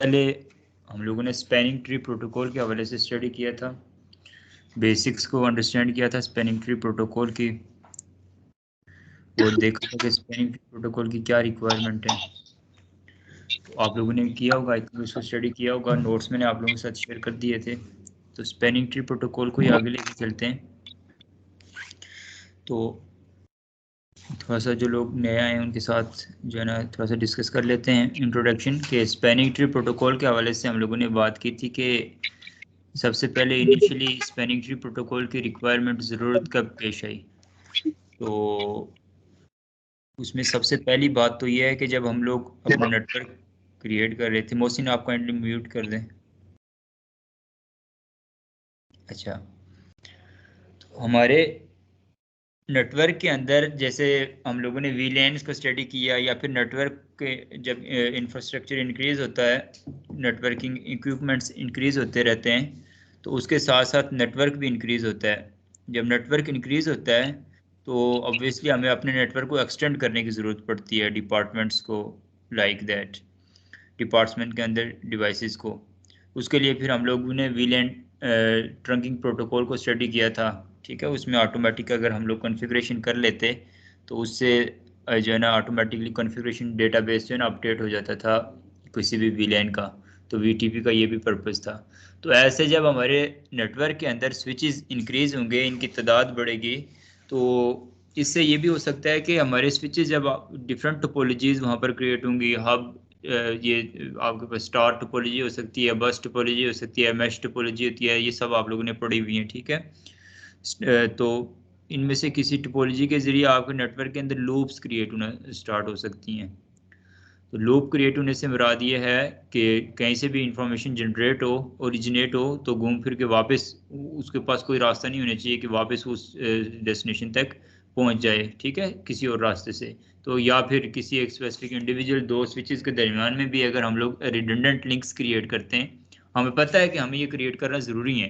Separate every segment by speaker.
Speaker 1: पहले हम लोगों ने स्पैनिंग ट्री प्रोटोकॉल के हवाले से स्टडी किया था, बेसिक्स को अंडरस्टैंड किया था स्पैनिंग ट्री प्रोटोकॉल की, और देखा था कि स्पैनिंग ट्री प्रोटोकॉल की क्या रिक्वायरमेंट है। तो आप लोगों ने किया होगा, आई थिंक उसको स्टडी किया होगा, नोट्स मैंने आप लोगों के साथ शेयर कर दिए थे। तो स्पैनिंग ट्री प्रोटोकॉल को ही आगे लेके चलते हैं। तो थोड़ा सा जो लोग नए आए हैं उनके साथ जो है ना थोड़ा सा डिस्कस कर लेते हैं इंट्रोडक्शन के। स्पैनिंग ट्री प्रोटोकॉल के हवाले से हम लोगों ने बात की थी कि सबसे पहले इनिशियली स्पैनिंग ट्री प्रोटोकॉल की रिक्वायरमेंट ज़रूरत कब पेश आई। तो उसमें सबसे पहली बात तो यह है कि जब हम लोग अपना नेटवर्क क्रिएट कर रहे थे। मोहसिन, आप काइंडली म्यूट कर दें। अच्छा, तो हमारे नेटवर्क के अंदर जैसे हम लोगों ने वीलैन्स को स्टडी किया, या फिर नेटवर्क के जब इंफ्रास्ट्रक्चर इंक्रीज होता है, नेटवर्किंग इक्विपमेंट्स इंक्रीज होते रहते हैं, तो उसके साथ साथ नेटवर्क भी इंक्रीज होता है। जब नेटवर्क इंक्रीज होता है तो ऑब्वियसली हमें अपने नेटवर्क को एक्सटेंड करने की ज़रूरत पड़ती है, डिपार्टमेंट्स को, लाइक दैट, डिपार्टमेंट के अंदर डिवाइसेस को। उसके लिए फिर हम लोगों ने वीलैन ट्रंकिंग प्रोटोकॉल को स्टडी किया था। ठीक है, उसमें ऑटोमेटिक अगर हम लोग कॉन्फ़िगरेशन कर लेते तो उससे जो है ना ऑटोमेटिकली कॉन्फ़िगरेशन डेटाबेस जो है ना अपडेट हो जाता था किसी भी वीलैन का। तो वीटीपी का ये भी पर्पस था। तो ऐसे जब हमारे नेटवर्क के अंदर स्विचेस इंक्रीज होंगे, इनकी तादाद बढ़ेगी, तो इससे ये भी हो सकता है कि हमारे स्विचेस जब डिफरेंट टोपोलॉजीज वहाँ पर क्रिएट होंगी, हब, ये आपके पास स्टार टोपोलॉजी हो सकती है, बस टोपोलॉजी हो सकती है, मैश टोपोलॉजी होती है, ये सब आप लोगों ने पढ़ी हुई है। ठीक है, तो इनमें से किसी टोपोलॉजी के जरिए आपके नेटवर्क के अंदर लूप्स क्रिएट होना स्टार्ट हो सकती हैं। तो लूप क्रिएट होने से मुराद ये है कि कहीं से भी इंफॉर्मेशन जनरेट हो, ओरिजिनेट हो, तो घूम फिर के वापस उसके पास कोई रास्ता नहीं होना चाहिए कि वापस उस डेस्टिनेशन तक पहुंच जाए, ठीक है, किसी और रास्ते से। तो या फिर किसी एक स्पेसिफिक इंडिविजुअल दो स्विचेस के दरमियान में भी अगर हम लोग रिडंडेंट लिंक्स क्रिएट करते हैं, हमें पता है कि हमें ये क्रिएट करना ज़रूरी है।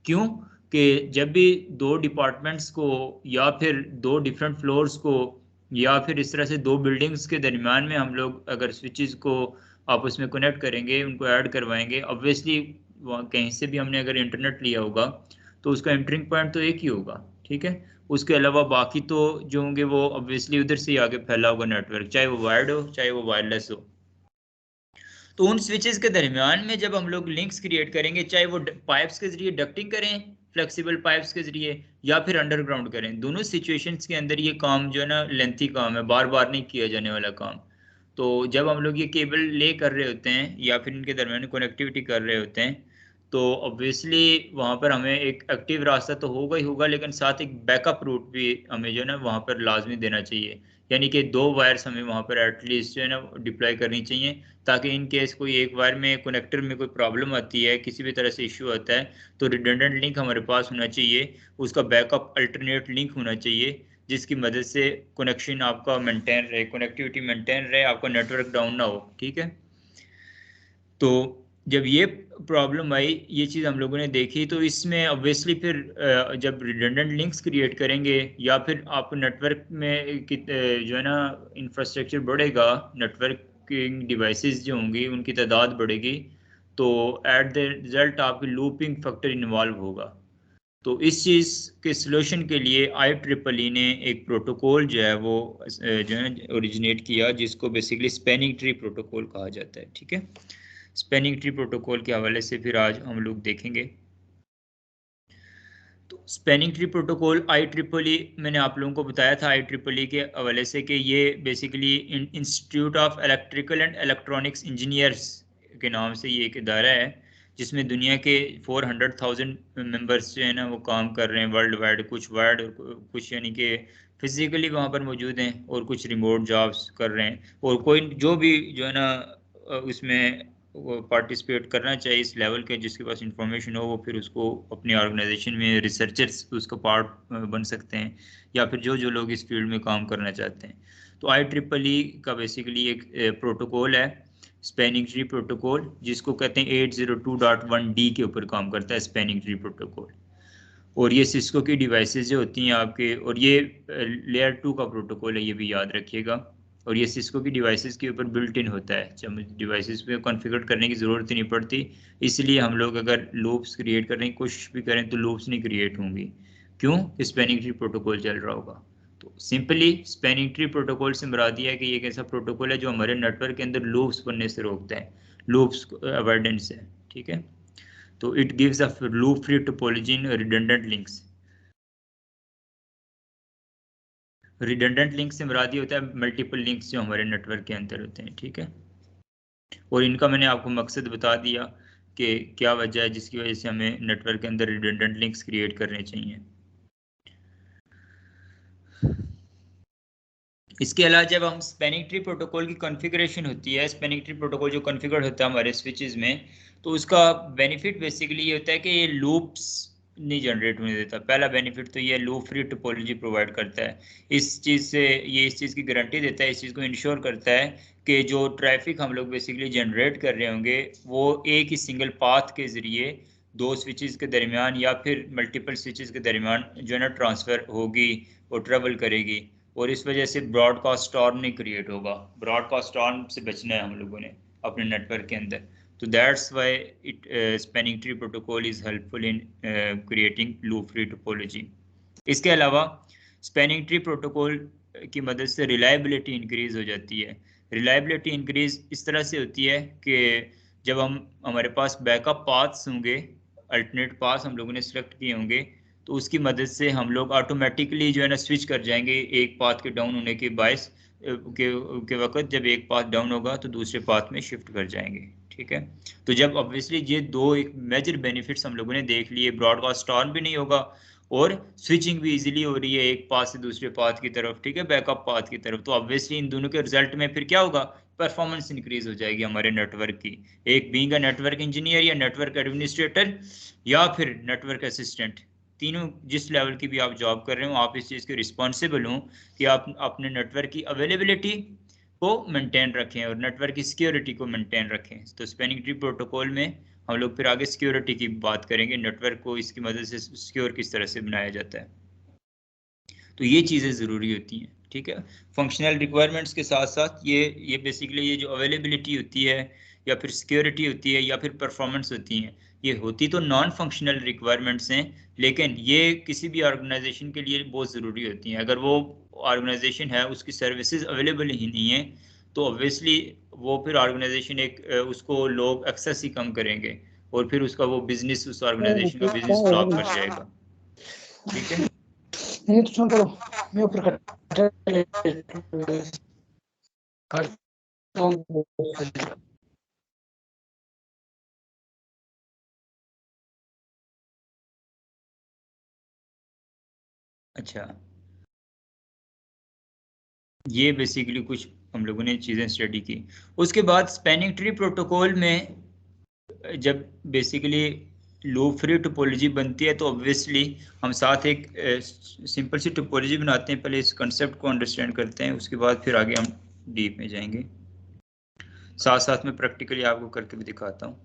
Speaker 1: क्यों? कि जब भी दो डिपार्टमेंट्स को, या फिर दो डिफरेंट फ्लोर्स को, या फिर इस तरह से दो बिल्डिंग्स के दरमियान में हम लोग अगर स्विचेस को आपस में कनेक्ट करेंगे, उनको ऐड करवाएंगे, ऑब्वियसली कहीं से भी हमने अगर इंटरनेट लिया होगा तो उसका एंटरिंग पॉइंट तो एक ही होगा। ठीक है, उसके अलावा बाकी तो जो होंगे वो ऑब्वियसली उधर से ही आगे फैला होगा नेटवर्क, चाहे वो वायर्ड हो चाहे वो वायरलेस हो। तो उन स्विचेस के दरमियान में जब हम लोग लिंक्स क्रिएट करेंगे, चाहे वो पाइप्स के जरिए डक्टिंग करें, फ्लेक्सिबल पाइप्स के जरिए, या फिर अंडरग्राउंड करें, दोनों सिचुएशंस के अंदर ये काम जो है ना लेंथी काम है, बार बार नहीं किया जाने वाला काम। तो जब हम लोग ये केबल ले कर रहे होते हैं या फिर इनके दरमियान कनेक्टिविटी कर रहे होते हैं, तो ऑब्वियसली वहाँ पर हमें एक एक्टिव रास्ता तो होगा ही होगा, लेकिन साथ एक बैकअप रूट भी हमें जो है ना वहाँ पर लाजमी देना चाहिए। यानी कि दो वायर्स हमें वहाँ पर एटलीस्ट जो है ना डिप्लॉय करनी चाहिए, ताकि इन केस कोई एक वायर में कनेक्टर में कोई प्रॉब्लम आती है, किसी भी तरह से इश्यू आता है, तो रिडंडेंट लिंक हमारे पास होना चाहिए, उसका बैकअप अल्टरनेट लिंक होना चाहिए, जिसकी मदद से कनेक्शन आपका मेंटेन रहे, कनेक्टिविटी मेंटेन रहे, आपका नेटवर्क डाउन ना हो। ठीक है, तो जब ये प्रॉब्लम आई, ये चीज़ हम लोगों ने देखी, तो इसमें ऑब्वियसली फिर जब रिडंडेंट लिंक्स क्रिएट करेंगे, या फिर आप नेटवर्क में जो है ना इंफ्रास्ट्रक्चर बढ़ेगा, नेटवर्किंग डिवाइसेस जो होंगी उनकी तादाद बढ़ेगी, तो एट द रिजल्ट आपकी लूपिंग फैक्टर इन्वॉल्व होगा। तो इस चीज़ के सलूशन के लिए IEEE ने एक प्रोटोकॉल जो है वो जो है ओरिजिनेट किया, जिसको बेसिकली स्पैनिंग ट्री प्रोटोकॉल कहा जाता है। ठीक है, स्पैनिंग ट्री प्रोटोकॉल के हवाले से फिर आज हम लोग देखेंगे। तो स्पैनिंग ट्री प्रोटोकॉल IEEE, मैंने आप लोगों को बताया था IEEE के हवाले से कि ये basically institute of electrical and electronics engineers के नाम से ये एक इदारा है, जिसमें दुनिया के 400,000 मेंबर्स जो है ना वो काम कर रहे हैं वर्ल्ड वाइड। कुछ वर्ल्ड, कुछ यानी कि फिजिकली वहाँ पर मौजूद हैं, और कुछ रिमोट जॉब्स कर रहे हैं, और कोई जो भी जो है ना उसमें वो पार्टिसिपेट करना चाहिए इस लेवल के, जिसके पास इंफॉर्मेशन हो, वो फिर उसको अपनी ऑर्गेनाइजेशन में रिसर्चर्स उसका पार्ट बन सकते हैं, या फिर जो जो लोग इस फील्ड में काम करना चाहते हैं। तो IEEE का बेसिकली एक प्रोटोकॉल है, स्पैनिंग ट्री प्रोटोकॉल, जिसको कहते हैं 802.1D के ऊपर काम करता है स्पैनिंग ट्री प्रोटोकॉल। और ये सिस्को की डिवाइसेस जो होती हैं आपके, और ये लेयर 2 का प्रोटोकॉल है, ये भी याद रखिएगा। और ये सिस्को की डिवाइसेस के ऊपर बिल्ट इन होता है, जब डिवाइसेस पे कॉन्फ़िगर करने की ज़रूरत ही नहीं पड़ती। इसलिए हम लोग अगर लूप्स क्रिएट करने की कोशिश भी करें तो लूप्स नहीं क्रिएट होंगी। क्यों? स्पैनिंग ट्री प्रोटोकॉल चल रहा होगा। तो सिंपली स्पैनिंग ट्री प्रोटोकॉल से मुराद ये है कि ये एक ऐसा प्रोटोकॉल है जो हमारे नेटवर्क के अंदर लूप्स बनने से रोकता है, लूप्स अवॉइडेंस है, ठीक है। तो it gives a loop free topology in redundant links. Redundant link से मुराद ये होता है मल्टीपल लिंक्स जो हमारे नेटवर्क के अंदर होते हैं, ठीक है। और इनका मैंने आपको मकसद बता दिया कि क्या वजह है जिसकी वजह से हमें नेटवर्क के अंदर रिडंडेंट लिंक्स क्रिएट करने चाहिए। इसके अलावा जब हम स्पैनिंग ट्री प्रोटोकॉल की कॉन्फ़िगरेशन होती है, स्पैनिंग ट्री प्रोटोकॉल जो कॉन्फ़िगर होता है हमारे स्विचेस में, तो उसका बेनिफिट बेसिकली ये होता है कि ये लूप्स नहीं जनरेट होने देता। पहला बेनिफिट तो ये लूप फ्री टोपोलॉजी प्रोवाइड करता है। इस चीज़ से ये इस चीज़ की गारंटी देता है, इस चीज़ को इंश्योर करता है कि जो ट्रैफिक हम लोग बेसिकली जनरेट कर रहे होंगे वो एक ही सिंगल पाथ के ज़रिए दो स्विचेस के दरमियान या फिर मल्टीपल स्विचेस के दरमियान जो है ना ट्रांसफ़र होगी और ट्रेवल करेगी, और इस वजह से ब्रॉडकास्ट स्टॉर्म नहीं क्रिएट होगा। ब्रॉडकास्ट स्टॉर्म से बचना है हम लोगों ने अपने नेटवर्क के अंदर। तो that's why it spanning tree protocol is helpful in creating loop free topology. इसके अलावा स्पैनिंग ट्री प्रोटोकॉल की मदद से रिलायबिलिटी इंक्रीज हो जाती है। रिलायबिलिटी इंक्रीज इस तरह से होती है कि जब हम हमारे पास बैकअप पाथ्स होंगे, अल्टरनेट पाथ्स हम लोगों ने सिलेक्ट किए होंगे, तो उसकी मदद से हम लोग ऑटोमेटिकली जो है ना स्विच कर जाएंगे एक पाथ के डाउन होने के बायस के वक्त। जब एक पाथ डाउन होगा तो दूसरे पाथ में शिफ्ट कर जाएंगे, ठीक है। तो जब ऑब्वियसली ये दो एक मेजर बेनिफिट्स हम लोगों ने देख लिए, ब्रॉडकास्ट स्टॉर्म भी नहीं होगा और स्विचिंग भी इजीली हो रही है एक पाथ से दूसरे पाथ की तरफ, ठीक है, बैकअप पाथ की तरफ। तो ऑब्वियसली इन दोनों के रिजल्ट में फिर क्या होगा? परफॉर्मेंस इंक्रीज हो जाएगी हमारे नेटवर्क की। एक बीइंग अ नेटवर्क इंजीनियर या नेटवर्क एडमिनिस्ट्रेटर या फिर नेटवर्क असिस्टेंट, तीनों जिस लेवल की भी आप जॉब कर रहे हो, आप इस चीज़ के रिस्पॉन्सिबल हो कि आप अपने नेटवर्क की अवेलेबिलिटी को मेंटेन रखें और नेटवर्क की सिक्योरिटी को मेंटेन रखें। तो स्पैनिंग ट्री प्रोटोकॉल में हम लोग फिर आगे सिक्योरिटी की बात करेंगे, नेटवर्क को इसकी मदद से सिक्योर किस तरह से बनाया जाता है। तो ये चीज़ें ज़रूरी होती हैं, ठीक है। फंक्शनल रिक्वायरमेंट्स के साथ साथ ये बेसिकली ये जो अवेलेबिलिटी होती है या फिर सिक्योरिटी होती है या फिर परफॉर्मेंस होती हैं, ये होती तो नॉन फंक्शनल रिक्वायरमेंट्स हैं, लेकिन ये किसी भी ऑर्गेनाइजेशन के लिए बहुत ज़रूरी होती हैं। अगर वो ऑर्गेनाइजेशन है उसकी सर्विसेज अवेलेबल ही नहीं है तो ऑब्वियसली वो फिर ऑर्गेनाइजेशन एक उसको लोग एक्सेस ही कम करेंगे और फिर उसका वो बिजनेस, उस ऑर्गेनाइजेशन का बिजनेस फ्लॉप कर जाएगा, ठीक है।
Speaker 2: नहीं तो सुन करो मैं ऊपर
Speaker 1: अच्छा, ये बेसिकली कुछ हम लोगों ने चीज़ें स्टडी की। उसके बाद स्पैनिंग ट्री प्रोटोकॉल में जब बेसिकली लूप फ्री टोपोलॉजी बनती है तो ऑब्वियसली हम साथ एक सिंपल सी टोपोलॉजी बनाते हैं। पहले इस कंसेप्ट को अंडरस्टैंड करते हैं, उसके बाद फिर आगे हम डीप में जाएंगे। साथ साथ में प्रैक्टिकली आपको करके भी दिखाता हूँ।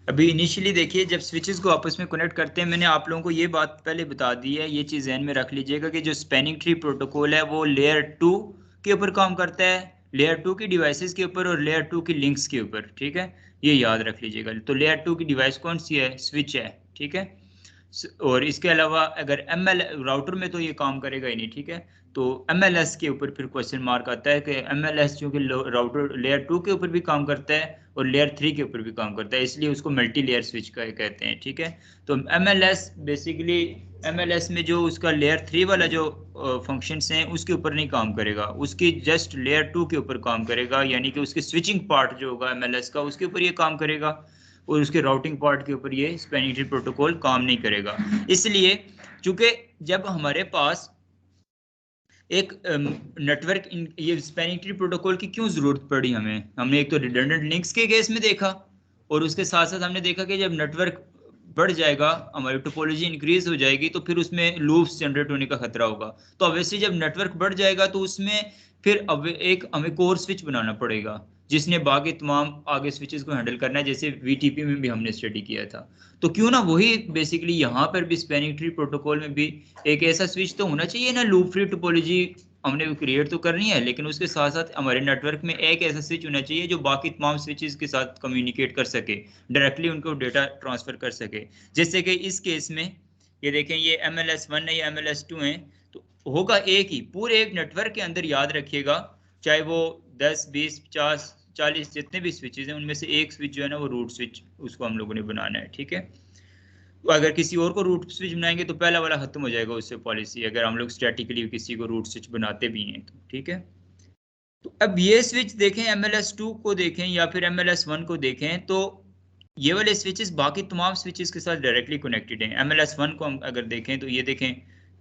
Speaker 1: अभी इनिशियली देखिए जब स्विचेस को आपस में कनेक्ट करते हैं, मैंने आप लोगों को ये बात पहले बता दी है, ये चीज़ ध्यान में रख लीजिएगा कि जो स्पैनिंग ट्री प्रोटोकॉल है वो लेयर 2 के ऊपर काम करता है, लेयर 2 की डिवाइसेस के ऊपर और लेयर 2 की लिंक्स के ऊपर, ठीक है। ये याद रख लीजिएगा। तो लेयर 2 की डिवाइस कौन सी है? स्विच है, ठीक है। और इसके अलावा अगर ML राउटर में तो ये काम करेगा ही नहीं, ठीक है। तो MLS के ऊपर फिर क्वेश्चन मार्क आता है कि MLS चूंकि राउटर लेयर 2 के ऊपर भी काम करता है और लेयर 3 के ऊपर भी काम करता है, इसलिए उसको मल्टी लेयर स्विच का कहते हैं, ठीक है। तो MLS बेसिकली MLS में जो उसका लेयर 3 वाला जो फंक्शंस हैं उसके ऊपर नहीं काम करेगा, उसकी जस्ट लेयर 2 के ऊपर काम करेगा, यानी कि उसकी स्विचिंग पार्ट जो होगा MLS का उसके ऊपर ये काम करेगा। और उसके राउटिंग पार्ट के ऊपर ये स्पैनिंग ट्री प्रोटोकॉल काम नहीं करेगा। इसलिए चूंकि जब हमारे पास एक नेटवर्क ये स्पैनिंग ट्री प्रोटोकॉल की क्यों जरूरत पड़ी हमें, हमने एक तो रिडंडेंट लिंक्स के केस में देखा, और उसके साथ साथ हमने देखा कि जब नेटवर्क बढ़ जाएगा, हमारी टोपोलॉजी इंक्रीज हो जाएगी, तो फिर उसमें लूप्स जनरेट होने का खतरा होगा। तो ऑब्वियसली जब नेटवर्क बढ़ जाएगा तो उसमें फिर अब एक हमें कोर स्विच बनाना पड़ेगा जिसने बाकी तमाम आगे स्विचेस को हैंडल करना है, जैसे वीटीपी में भी हमने स्टडी किया था। तो क्यों ना वही बेसिकली यहाँ पर भी स्पैनिंग ट्री प्रोटोकॉल में भी एक ऐसा स्विच तो होना चाहिए ना, लूप फ्री टोपोलॉजी हमने क्रिएट तो करनी है, लेकिन उसके साथ साथ हमारे नेटवर्क में एक ऐसा स्विच होना चाहिए जो बाकी तमाम स्विचेस के साथ कम्युनिकेट कर सके, डायरेक्टली उनको डेटा ट्रांसफर कर सके। जैसे कि इस केस में ये देखें, ये MLS1 है, ये MLS2 है, तो होगा एक ही पूरे एक नेटवर्क के अंदर, याद रखिएगा, चाहे वो 10, 20, 50, 40 जितने भी स्विचेस हैं उनमें से एक स्विच जो है ना वो रूट स्विच उसको हम लोगों ने बनाना है, ठीक है। तो अगर किसी और को रूट स्विच बनाएंगे तो पहला वाला खत्म हो जाएगा उससे पॉलिसी, अगर हम लोग स्टैटिकली किसी को रूट स्विच बनाते भी हैं तो, ठीक है। तो अब ये स्विच देखें, MLS2 को देखें या फिर MLS1 को देखें, तो ये वाले स्विचेस बाकी तमाम स्विचेस के साथ डायरेक्टली कनेक्टेड हैं। MLS1 को हम अगर देखें तो ये देखें,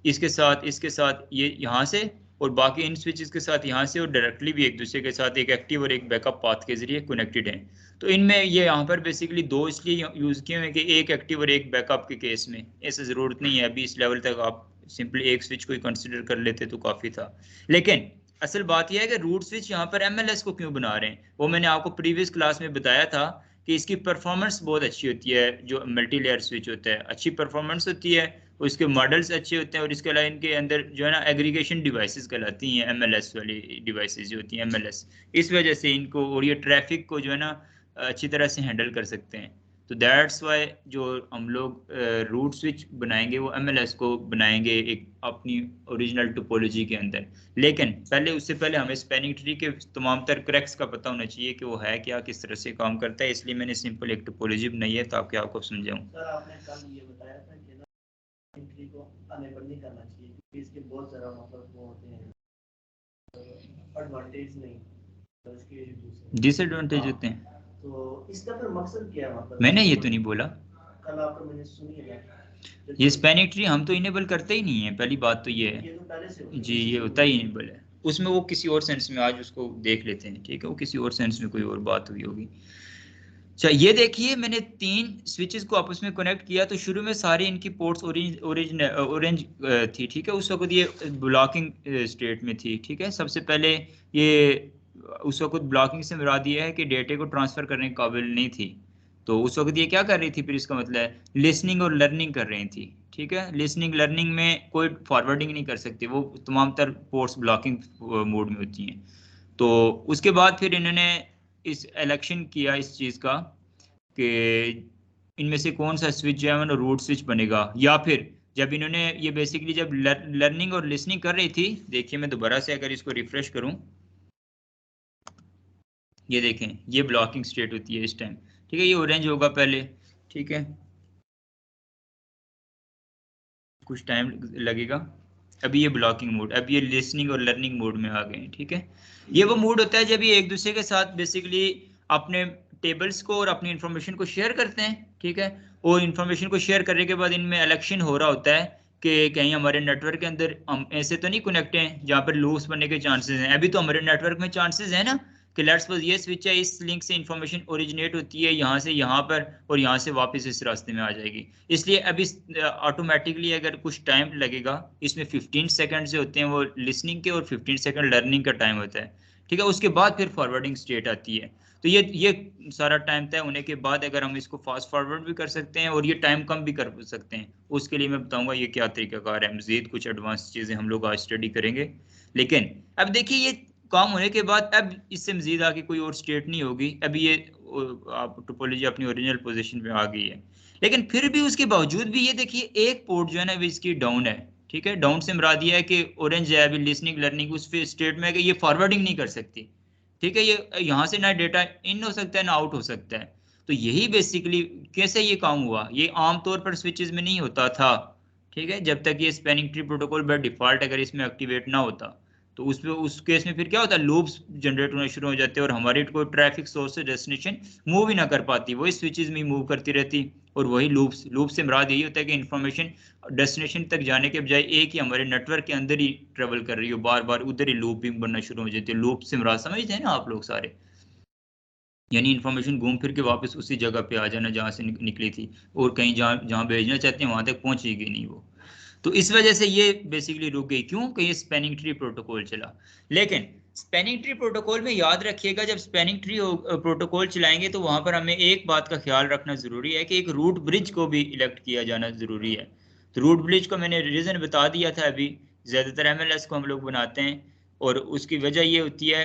Speaker 1: इसके साथ ये यहाँ से, और बाकी इन स्विचेस के साथ यहाँ से, और डायरेक्टली भी एक दूसरे के साथ एक एक्टिव और एक बैकअप पाथ के जरिए कनेक्टेड हैं। तो इनमें ये यहाँ पर बेसिकली दो इसलिए यूज़ किए हुए हैं कि एक एक्टिव और एक बैकअप के केस में ऐसा ज़रूरत नहीं है, अभी इस लेवल तक आप सिंपली एक स्विच को ही कंसिडर कर लेते तो काफ़ी था। लेकिन असल बात यह है कि रूट स्विच यहाँ पर MLS को क्यों बना रहे हैं, वो मैंने आपको प्रीवियस क्लास में बताया था कि इसकी परफॉर्मेंस बहुत अच्छी होती है, जो मल्टी लेयर स्विच होता है अच्छी परफॉर्मेंस होती है, उसके मॉडल्स अच्छे होते हैं, और इसके अलावा इनके अंदर जो है ना एग्रीगेशन डिवाइसेस कहलाती हैं, MLS वाली डिवाइसेस जो होती हैं MLS, इस वजह से इनको, और ये ट्रैफिक को जो है ना अच्छी तरह से हैंडल कर सकते हैं। तो दैट्स वाई जो हम लोग रूट स्विच बनाएंगे वो MLS को बनाएंगे एक अपनी ओरिजिनल टोपोलॉजी के अंदर। लेकिन उससे पहले हमें स्पैनिंग ट्री के तमाम तर क्रैक्स का पता होना चाहिए कि वो है क्या, किस तरह से काम करता है, इसलिए मैंने सिंपल एक टोपोलॉजी बनाई है ताकि आपको समझाऊं।
Speaker 3: सर आपने कल ये बताया था कि ना ट्री को अनेबल नहीं करना चाहिए क्योंकि इसके बहुत ज़्यादा मतलब वो होते हैं एडवांटेज नहीं, तो इसके
Speaker 1: डिसएडवांटेज होते हैं।
Speaker 3: तो इसका फिर मकसद क्या है, मतलब
Speaker 1: मैंने ये तो नहीं बोला,
Speaker 3: कल आपको मैंने सुनी है
Speaker 1: ये स्पैनिंग ट्री हम तो इनेबल करते ही नहीं है, पहली बात तो ये है।
Speaker 3: ये तो पहले से
Speaker 1: जी ये होता ही इनेबल है, उसमें वो किसी और सेंस में आज उसको देख लेते हैं, ठीक है, वो किसी और सेंस में कोई और बात हुई होगी। अच्छा ये देखिए, मैंने 3 स्विचेस को आपस में कनेक्ट किया, तो शुरू में सारी इनकी पोर्ट्स ऑरेंज थी, ठीक है, उस वक्त ये ब्लॉकिंग स्टेट में थी, ठीक है। सबसे पहले ये उस वक्त ब्लॉकिंग से मुराद ये है कि डेटे को ट्रांसफर करने के काबिल नहीं थी, तो उस वक्त ये क्या कर रही थी, फिर इसका मतलब है लिसनिंग और लर्निंग कर रही थी, ठीक है। लिसनिंग लर्निंग में कोई फॉरवर्डिंग नहीं कर सकती, वो तमाम तर पोर्ट्स ब्लॉकिंग मोड में होती हैं। तो उसके बाद फिर इन्होंने इस इलेक्शन किया इस चीज़ का कि इनमें से कौन सा स्विच जो है ना रूट स्विच बनेगा, या फिर जब इन्होंने ये बेसिकली जब लर्निंग और लिसनिंग कर रही थी, देखिए मैं दोबारा से अगर इसको रिफ्रेश करूं, ये देखें ये ब्लॉकिंग स्टेट होती है इस टाइम, ठीक है, ये ऑरेंज होगा पहले, ठीक है, कुछ टाइम लगेगा, अभी ये ब्लॉकिंग मोड, अब ये लिसनिंग और लर्निंग मोड में आ गए हैं, ठीक है। ये वो मोड होता है जब ये एक दूसरे के साथ बेसिकली अपने टेबल्स को और अपनी इंफॉर्मेशन को शेयर करते हैं, ठीक है, और इंफॉर्मेशन को शेयर करने के बाद इनमें इलेक्शन हो रहा होता है कि कहीं हमारे नेटवर्क के अंदर हम ऐसे तो नहीं कनेक्ट हैं जहाँ पर लूप्स बनने के चांसेस हैं। अभी तो हमारे नेटवर्क में चांसेस है ना कि लेट्स सपोज ये स्विच है, इस लिंक से इंफॉर्मेशन ओरिजिनेट होती है यहाँ से यहाँ पर, और यहाँ से वापस इस रास्ते में आ जाएगी, इसलिए अभी ऑटोमेटिकली अगर कुछ टाइम लगेगा, इसमें 15 सेकंड जो होते हैं वो लिसनिंग के और 15 सेकंड लर्निंग का टाइम होता है, ठीक है। उसके बाद फिर फॉरवर्डिंग स्टेट आती है, तो ये सारा टाइम तय होने के बाद अगर हम इसको फास्ट फॉरवर्ड भी कर सकते हैं और ये टाइम कम भी कर सकते हैं, उसके लिए मैं बताऊंगा ये क्या तरीकाकार है। मजीद कुछ एडवांस चीज़ें हम लोग आज स्टडी करेंगे, लेकिन अब देखिए ये काम होने के बाद अब इससे मजीद आगे कोई और स्टेट नहीं होगी, अभी ये आप टोपोलॉजी अपनी ओरिजिनल पोजीशन पे आ गई है। लेकिन फिर भी उसके बावजूद भी ये देखिए एक पोर्ट जो है ना इसकी डाउन है, ठीक है, डाउन से मुराद ये है कि ऑरेंज है अभी लिसनिंग लर्निंग उस स्टेट में है कि ये फॉरवर्डिंग नहीं कर सकती, ठीक है, ये यहाँ से ना डेटा इन हो सकता है ना आउट हो सकता है। तो यही बेसिकली कैसे ये काम हुआ, ये आमतौर पर स्विचेस में नहीं होता था, ठीक है, जब तक ये spanning tree protocol by default अगर इसमें एक्टिवेट ना होता, तो उस केस में फिर क्या होता है, लूप्स जनरेट होना शुरू हो जाते हैं और हमारी कोई ट्रैफिक सोर्स से डेस्टिनेशन मूव ही ना कर पाती, वही स्विचेस में मूव करती रहती। और वही लूप से मुराद यही होता है कि इन्फॉर्मेशन डेस्टिनेशन तक जाने के बजाय एक ही हमारे नेटवर्क के अंदर ही ट्रेवल कर रही हो, बार बार उधर ही लूपिंग बनना शुरू हो जाती है। लूप से मुराद समझते हैं ना आप लोग सारे, यानी इन्फॉर्मेशन घूम फिर के वापस उसी जगह पे आ जाना जहाँ से निकली थी, और कहीं जहाँ भेजना चाहते हैं वहां तक पहुंचेगी नहीं वो। तो इस वजह से ये बेसिकली रुक गई, क्यों कि ये स्पैनिंग ट्री प्रोटोकॉल चला। लेकिन स्पैनिंग ट्री प्रोटोकॉल में याद रखिएगा, जब स्पैनिंग ट्री प्रोटोकॉल चलाएंगे तो वहां पर हमें एक बात का ख्याल रखना जरूरी है कि एक रूट ब्रिज को भी इलेक्ट किया जाना जरूरी है। तो रूट ब्रिज को मैंने रीजन बता दिया था अभी, ज्यादातर MLS को हम लोग बनाते हैं और उसकी वजह ये होती है,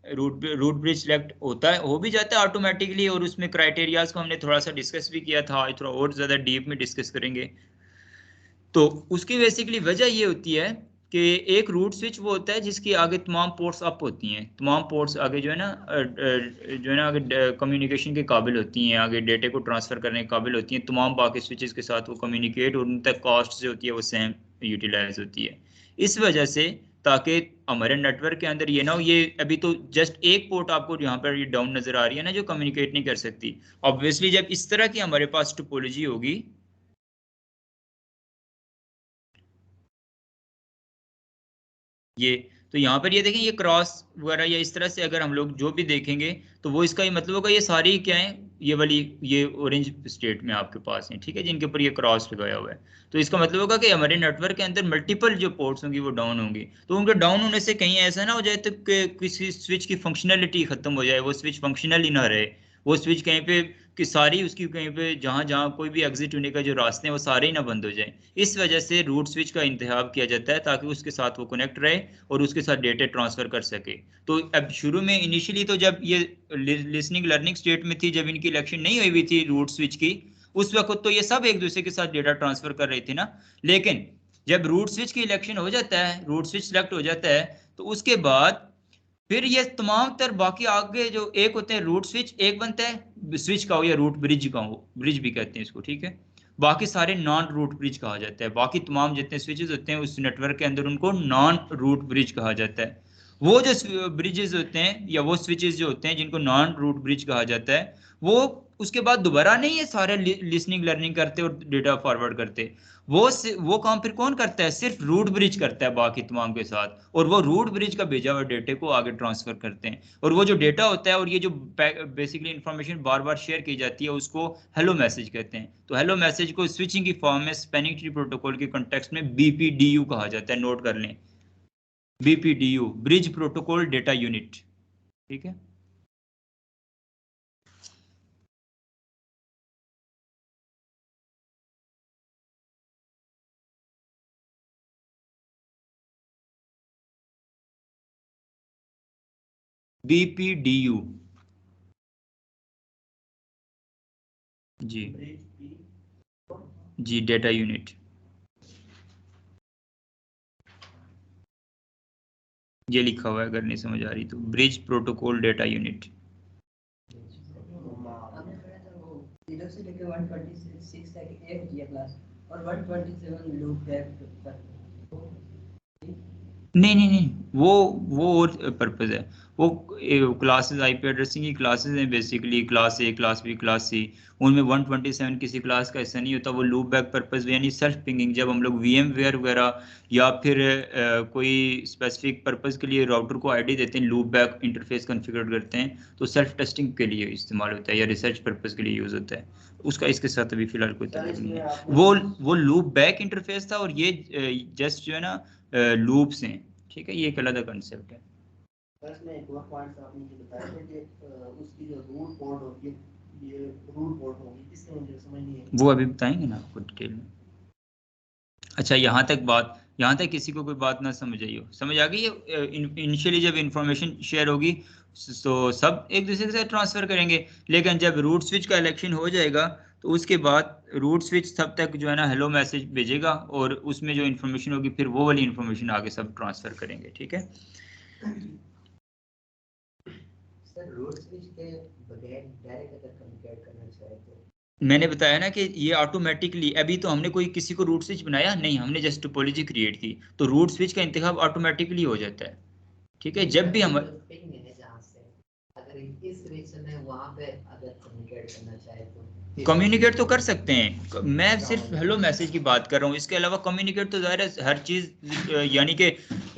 Speaker 1: रूट ब्रिज सिलेक्ट होता है, हो भी जाता है ऑटोमेटिकली, और उसमें क्राइटेरियाज को हमने थोड़ा सा डिस्कस भी किया था, आज थोड़ा और ज्यादा डीप में डिस्कस करेंगे। तो उसकी बेसिकली वजह ये होती है कि एक रूट स्विच वो होता है जिसकी आगे तमाम पोर्ट्स अप होती हैं, तमाम पोर्ट्स आगे जो है ना आगे कम्युनिकेशन के काबिल होती हैं, आगे डेटे को ट्रांसफर करने के काबिल होती हैं, तमाम बाकी स्विचेस के साथ वो कम्युनिकेट, और उन तक कॉस्ट जो होती है वो सेम यूटिलाइज होती है। इस वजह से ताकि हमारे नेटवर्क के अंदर ये ना हो, ये अभी तो जस्ट एक पोर्ट आपको यहाँ पर ये डाउन नजर आ रही है ना जो कम्युनिकेट नहीं कर सकती। ऑब्वियसली जब इस तरह की हमारे पास टोपोलॉजी होगी, ये तो यहाँ पर ये देखें, ये क्रॉस वगैरह या इस तरह से अगर हम लोग जो भी देखेंगे तो वो इसका ही मतलब होगा, ये सारी क्या है, ये वाली ये ऑरेंज स्टेट में आपके पास है, ठीक है, जिनके ऊपर ये क्रॉस लगाया हुआ है। तो इसका मतलब होगा कि हमारे नेटवर्क के अंदर मल्टीपल जो पोर्ट्स होंगी वो डाउन होंगी। तो उनके डाउन होने से कहीं ऐसा ना हो जाए तो कि किसी स्विच की फंक्शनैलिटी खत्म हो जाए, वो स्विच फंक्शनल ही ना रहे, वो स्विच कहीं पे कि सारी उसकी कहीं पे जहां जहां कोई भी एग्जिट होने का जो रास्ते हैं वो सारे ही ना बंद हो जाए। इस वजह से रूट स्विच का इंतखाब किया जाता है ताकि उसके साथ वो कनेक्ट रहे और उसके साथ डेटा ट्रांसफर कर सके। तो अब शुरू में इनिशियली तो जब ये लिसनिंग लर्निंग स्टेट में थी, जब इनकी इलेक्शन नहीं हुई हुई थी रूट स्विच की, उस वक्त तो ये सब एक दूसरे के साथ डेटा ट्रांसफर कर रहे थे ना। लेकिन जब रूट स्विच की इलेक्शन हो जाता है, रूट स्विच सेलेक्ट हो जाता है, तो उसके बाद फिर ये तमाम तर बाकी आगे जो एक होते हैं रूट स्विच, एक बनता है स्विच का हो या रूट ब्रिज का हो, ब्रिज भी कहते हैं इसको, ठीक है। बाकी सारे नॉन रूट ब्रिज कहा जाता है, बाकी तमाम जितने स्विचेस होते हैं उस नेटवर्क के अंदर उनको नॉन रूट ब्रिज कहा जाता है। वो जो ब्रिजेस होते हैं या वो स्विचेस जो होते हैं जिनको नॉन रूट ब्रिज कहा जाता है, वो उसके बाद दोबारा नहीं है सारे लिसनिंग लर्निंग करते और डेटा फॉरवर्ड करते, वो काम फिर कौन करता है, सिर्फ रूट ब्रिज करता है बाकी तमाम के साथ, और वो रूट ब्रिज का भेजा हुआ डेटे को आगे ट्रांसफर करते हैं। और वो जो डेटा होता है और ये जो बेसिकली इंफॉर्मेशन बार बार शेयर की जाती है उसको हेलो मैसेज कहते हैं। तो हेलो मैसेज को स्विचिंग की फॉर्म में स्पैनिंग ट्री प्रोटोकॉल के कॉन्टेक्स्ट में BPDU कहा जाता है, नोट कर लें, BPDU, bridge protocol data unit, ठीक है। BPDU जी जी, डेटा यूनिट, ये लिखा हुआ है अगर नहीं समझ आ रही तो, bridge protocol data unit.
Speaker 4: Zero से लेके 126 तक एक दिया क्लास और 127 लूप बैक पर।
Speaker 1: नहीं, वो और पर्पज है, वो क्लासेस आईपी एड्रेसिंग की क्लासेस हैं basically, class A class B class C, उनमें 127 किसी क्लास का ऐसा नहीं होता। वो लूप बैक पर्पज यानी सेल्फ पिंगिंग, जब हम लोग VMware वगैरह या फिर कोई स्पेसिफिक पर्पज के लिए राउटर को आईडी देते हैं, लूप बैक इंटरफेस कॉन्फ़िगर करते हैं, तो सेल्फ टेस्टिंग के लिए इस्तेमाल होता है या रिसर्च पर्पज के लिए यूज होता है। उसका इसके साथ अभी फिलहाल कोई ताल्लुक नहीं है। वो लूप बैक इंटरफेस था और ये जस्ट जो है ना लूप्स हैं, ठीक है, ये एक अलग कंसेप्ट है।
Speaker 3: इसमें एक और पॉइंट आपने ये बताया था कि उसकी जो रूट पोर्ट होती है, ये रूट पोर्ट होगी, इससे मुझे समझ नहीं है।
Speaker 1: वो अभी बताएंगे ना आपको डिटेल में। अच्छा, यहाँ तक किसी को कोई बात ना समझ आई हो, समझ आ गई है? इनिशियली जब इंफॉर्मेशन शेयर होगी तो सब एक दूसरे के साथ ट्रांसफर करेंगे, लेकिन जब रूट स्विच का इलेक्शन हो जाएगा तो उसके बाद रूट स्विच तब तक जो है ना हेलो मैसेज भेजेगा और उसमें जो इन्फॉर्मेशन होगी फिर वो वाली इन्फॉर्मेशन आगे सब ट्रांसफर करेंगे, ठीक है।
Speaker 4: सर रूट स्विच के बगैर डायरेक्ट अगर कम्युनिकेट करना चाहे तो
Speaker 1: मैंने बताया ना कि ये ऑटोमेटिकली, अभी तो हमने कोई किसी को रूट स्विच बनाया नहीं, हमने जस्ट टोपोलॉजी क्रिएट की, तो रूट स्विच का इंतखाब ऑटोमेटिकली हो जाता है। ठीक है। जब भी हम
Speaker 3: अगर इस रीजन है वहां पे अगर कम्युनिकेट करना चाहे तो
Speaker 1: कम्युनिकेट तो कर सकते हैं, मैं सिर्फ हेलो मैसेज की बात कर रहा हूँ। इसके अलावा कम्युनिकेट तो ज़ाहिर है हर चीज़, यानी कि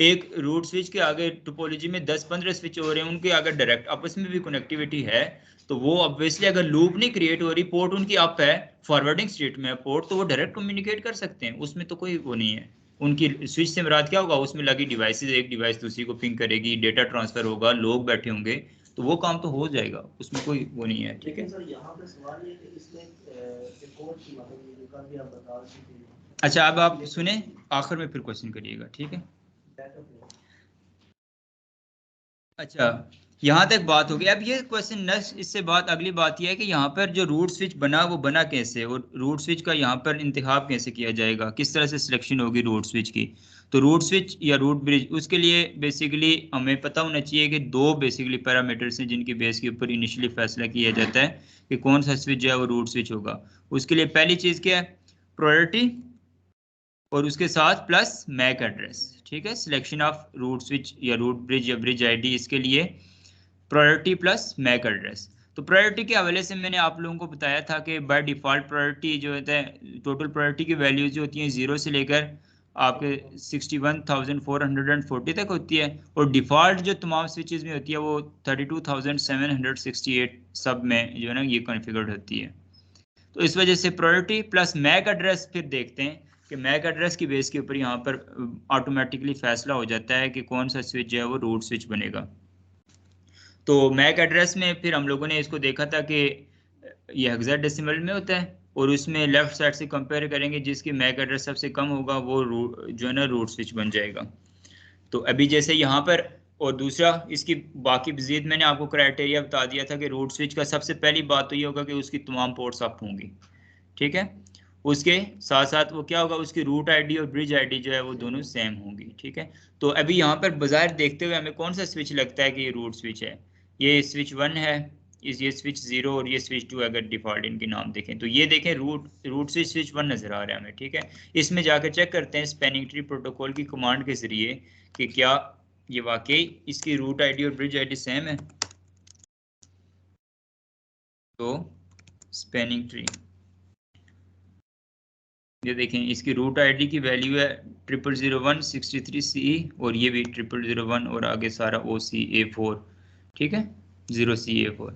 Speaker 1: एक रूट स्विच के आगे टोपोलॉजी में 10-15 स्विच हो रहे हैं, उनके आगे डायरेक्ट आपस में भी कनेक्टिविटी है, तो वो ऑब्वियसली अगर लूप नहीं क्रिएट हो रही, पोर्ट उनकी अप है, फॉरवर्डिंग स्टेट में है पोर्ट, तो वो डायरेक्ट कम्युनिकेट कर सकते हैं, उसमें तो कोई वो नहीं है। उनकी स्विच से मुराद क्या होगा, उसमें लगी डिवाइसेस, एक डिवाइस दूसरी को पिंग करेगी, डेटा ट्रांसफर होगा, लोग बैठे होंगे, तो वो काम तो हो जाएगा, उसमें कोई वो नहीं है। ठीक है
Speaker 3: सर, यहाँ पे सवाल ये कि इसमें कोड की मतलब ये भी आप बता सकते हैं।
Speaker 1: अच्छा, अब आप सुने, आखिर में फिर क्वेश्चन करिएगा, ठीक है। अच्छा, यहाँ तक बात हो गई। अब ये क्वेश्चन नेक्स्ट, इससे बात अगली बात यह है कि यहाँ पर जो रूट स्विच बना वो बना कैसे, और रूट स्विच का यहाँ पर इंतखाब कैसे किया जाएगा, किस तरह से सिलेक्शन होगी रूट स्विच की। तो रूट स्विच या रूट ब्रिज, उसके लिए बेसिकली हमें पता होना चाहिए कि दो बेसिकली पैरामीटर्स हैं जिनकी बेस के ऊपर इनिशियली फैसला किया जाता है कि कौन सा स्विच जो है वो रूट स्विच होगा। उसके लिए पहली चीज़ क्या है, प्रायोरिटी, और उसके साथ प्लस मैक एड्रेस। ठीक है, सिलेक्शन ऑफ रूट स्विच या रूट ब्रिज या ब्रिज आईडी, इसके लिए प्रायोरिटी प्लस मैक एड्रेस। तो प्रायोरिटी के हवाले से मैंने आप लोगों को बताया था कि बाय डिफ़ॉल्ट प्रायोरिटी जो होता है, टोटल प्रायोरिटी की वैल्यूज जो होती हैं 0 से लेकर आपके 61,440 तक होती है, और डिफ़ॉल्ट जो तमाम स्विचेस में होती है वो 32,768 सब में जो है ना ये कॉन्फ़िगर्ड होती है। तो इस वजह से प्रायोरिटी प्लस मैक एड्रेस, फिर देखते हैं कि मैक एड्रेस की बेस के ऊपर यहाँ पर ऑटोमेटिकली फैसला हो जाता है कि कौन सा स्विच जो है वो रूट स्विच बनेगा। तो मैक एड्रेस में फिर हम लोगों ने इसको देखा था कि ये हेक्साडेसिमल में होता है, और उसमें लेफ्ट साइड से कंपेयर करेंगे, जिसकी मैक एड्रेस सबसे कम होगा वो जो है ना रूट स्विच बन जाएगा। तो अभी जैसे यहाँ पर, और दूसरा इसकी बाकी मजीद मैंने आपको क्राइटेरिया बता दिया था कि रूट स्विच का सबसे पहली बात तो ये होगा कि उसकी तमाम पोर्ट्स अप होंगी। ठीक है, उसके साथ साथ वो क्या होगा, उसकी रूट आईडी और ब्रिज आईडी जो है वो दोनों सेम होंगी। ठीक है, तो अभी यहाँ पर बाजार देखते हुए हमें कौन सा स्विच लगता है कि ये रूट स्विच है, ये स्विच 1 है, ये स्विच 0 और ये स्विच 2, अगर डिफॉल्ट इनके नाम देखें तो ये देखें रूट स्विच 1 नजर आ रहा है हमें। ठीक है, इसमें जाकर चेक करते हैं स्पैनिंग ट्री प्रोटोकॉल की कमांड के जरिए कि क्या ये वाकई इसकी रूट आईडी और ब्रिज आईडी सेम है। तो स्पैनिंग ट्री, ये देखें इसकी रूट आईडी की वैल्यू है 000163CE, और ये भी 0001 और आगे सारा OCA4। ठीक है, 0CA4।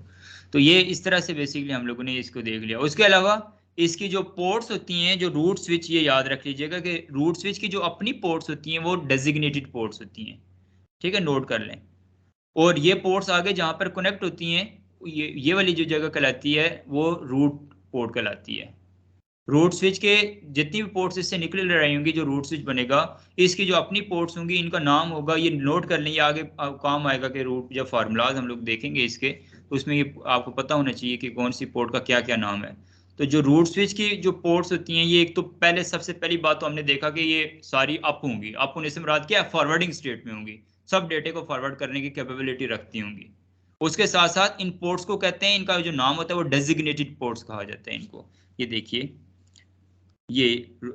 Speaker 1: तो ये इस तरह से बेसिकली हम लोगों ने इसको देख लिया। उसके अलावा इसकी जो पोर्ट्स होती हैं, जो रूट स्विच, ये याद रख लीजिएगा कि रूट स्विच की जो अपनी पोर्ट्स होती हैं वो डेजिग्नेटेड पोर्ट्स होती हैं। ठीक है, नोट कर लें। और ये पोर्ट्स आगे जहाँ पर कनेक्ट होती हैं, ये वाली जो जगह कहलाती है वो रूट पोर्ट कहलाती है। रूट स्विच के जितनी भी पोर्ट्स इससे निकल रही होंगी, जो रूट स्विच बनेगा, इसकी जो अपनी पोर्ट्स होंगी इनका नाम होगा, ये नोट कर लें, ये आगे काम आएगा कि रूट जब फार्मूलाज हम लोग देखेंगे इसके, तो उसमें ये आपको पता होना चाहिए कि कौन सी पोर्ट का क्या क्या नाम है। तो जो रूट स्विच की जो पोर्ट्स होती हैं, ये एक तो पहले सबसे पहली बात तो हमने देखा कि ये सारी अप होंगी। अप होने से मुराद क्या है, फॉरवर्डिंग स्टेट में होंगी, सब डेटे को फॉरवर्ड करने की कैपेबिलिटी रखती होंगी। उसके साथ साथ इन पोर्ट्स को कहते हैं, इनका जो नाम होता है वो डेजिग्नेटेड पोर्ट्स कहा जाता है इनको। ये देखिए, ये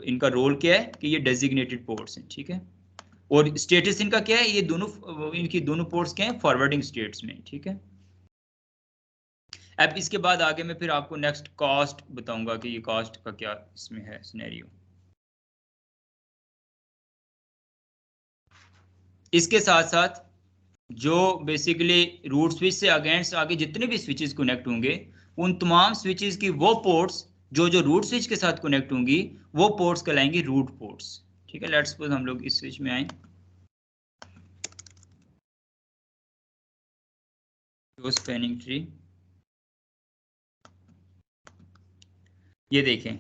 Speaker 1: इनका रोल क्या है कि ये डेजिग्नेटेड पोर्ट्स हैं। ठीक है, और स्टेटस इनका क्या है, ये दोनों, इनकी दोनों पोर्ट्स क्या हैं, फॉरवर्डिंग स्टेट्स में। ठीक है, अब इसके बाद आगे मैं फिर आपको नेक्स्ट कॉस्ट बताऊंगा कि ये कॉस्ट का क्या इसमें है सिनेरियो। इसके साथ साथ जो बेसिकली रूट स्विच से अगेंस्ट आगे जितने भी स्विचेस कनेक्ट होंगे, उन तमाम स्विचेस की वो पोर्ट्स जो रूट स्विच के साथ कनेक्ट होंगी, वो पोर्ट्स कहलाएंगी रूट पोर्ट्स। ठीक है, लेट्स सपोज हम लोग इस स्विच में आए, जो स्पैनिंग ट्री, ये देखें,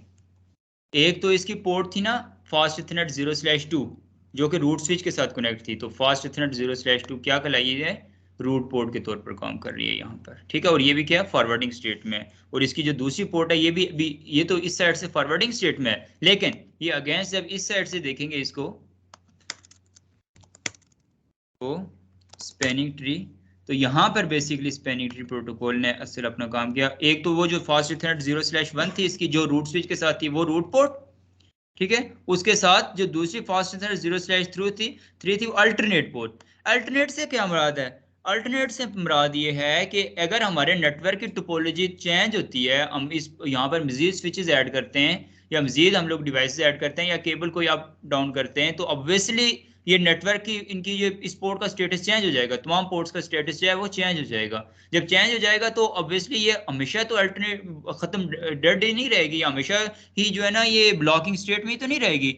Speaker 1: एक तो इसकी पोर्ट थी ना फास्ट इथरनेट 0/2, जो कि रूट स्विच के साथ कनेक्ट थी, तो फास्ट इथरनेट 0/2 क्या कहलाई है, रूट पोर्ट के तौर पर काम कर रही है यहाँ पर। ठीक है, और ये भी क्या है, फॉरवर्डिंग स्टेट में। और इसकी जो दूसरी पोर्ट है, ये भी ये तो इस साइड से फॉरवर्डिंग स्टेट में है, लेकिन ये अगेंस्ट जब इस साइड से देखेंगे इसको, तो स्पैनिंग ट्री, तो यहाँ पर बेसिकली स्पैनिंग ट्री प्रोटोकॉल ने असल अपना काम किया। एक तो वो जो फास्ट इथरनेट 0/1 थी इसकी, जो रूट स्विच के साथ थी, वो रूट पोर्ट, ठीक है। उसके साथ जो दूसरी फास्ट इंटरनेट 0/3 थी वो अल्टरनेट पोर्ट। अल्टरनेट से क्या मुराद है? अल्टरनेट से मुराद ये है कि अगर हमारे नेटवर्क की टोपोलॉजी चेंज होती है, हम इस यहाँ पर मजीद स्विचेस ऐड करते हैं या मजीद हम लोग डिवाइसेस ऐड करते हैं या केबल को अप डाउन करते हैं, तो ऑब्वियसली ये नेटवर्क की इनकी जो इस पोर्ट का स्टेटस चेंज हो जाएगा, तमाम पोर्ट्स का स्टेटस जो है वो चेंज हो जाएगा। जब चेंज हो जाएगा तो ऑब्वियसली ये हमेशा तो अल्टरनेट खत्म डेड ही नहीं रहेगी, हमेशा ही जो है ना ये ब्लॉकिंग स्टेट में ही तो नहीं रहेगी,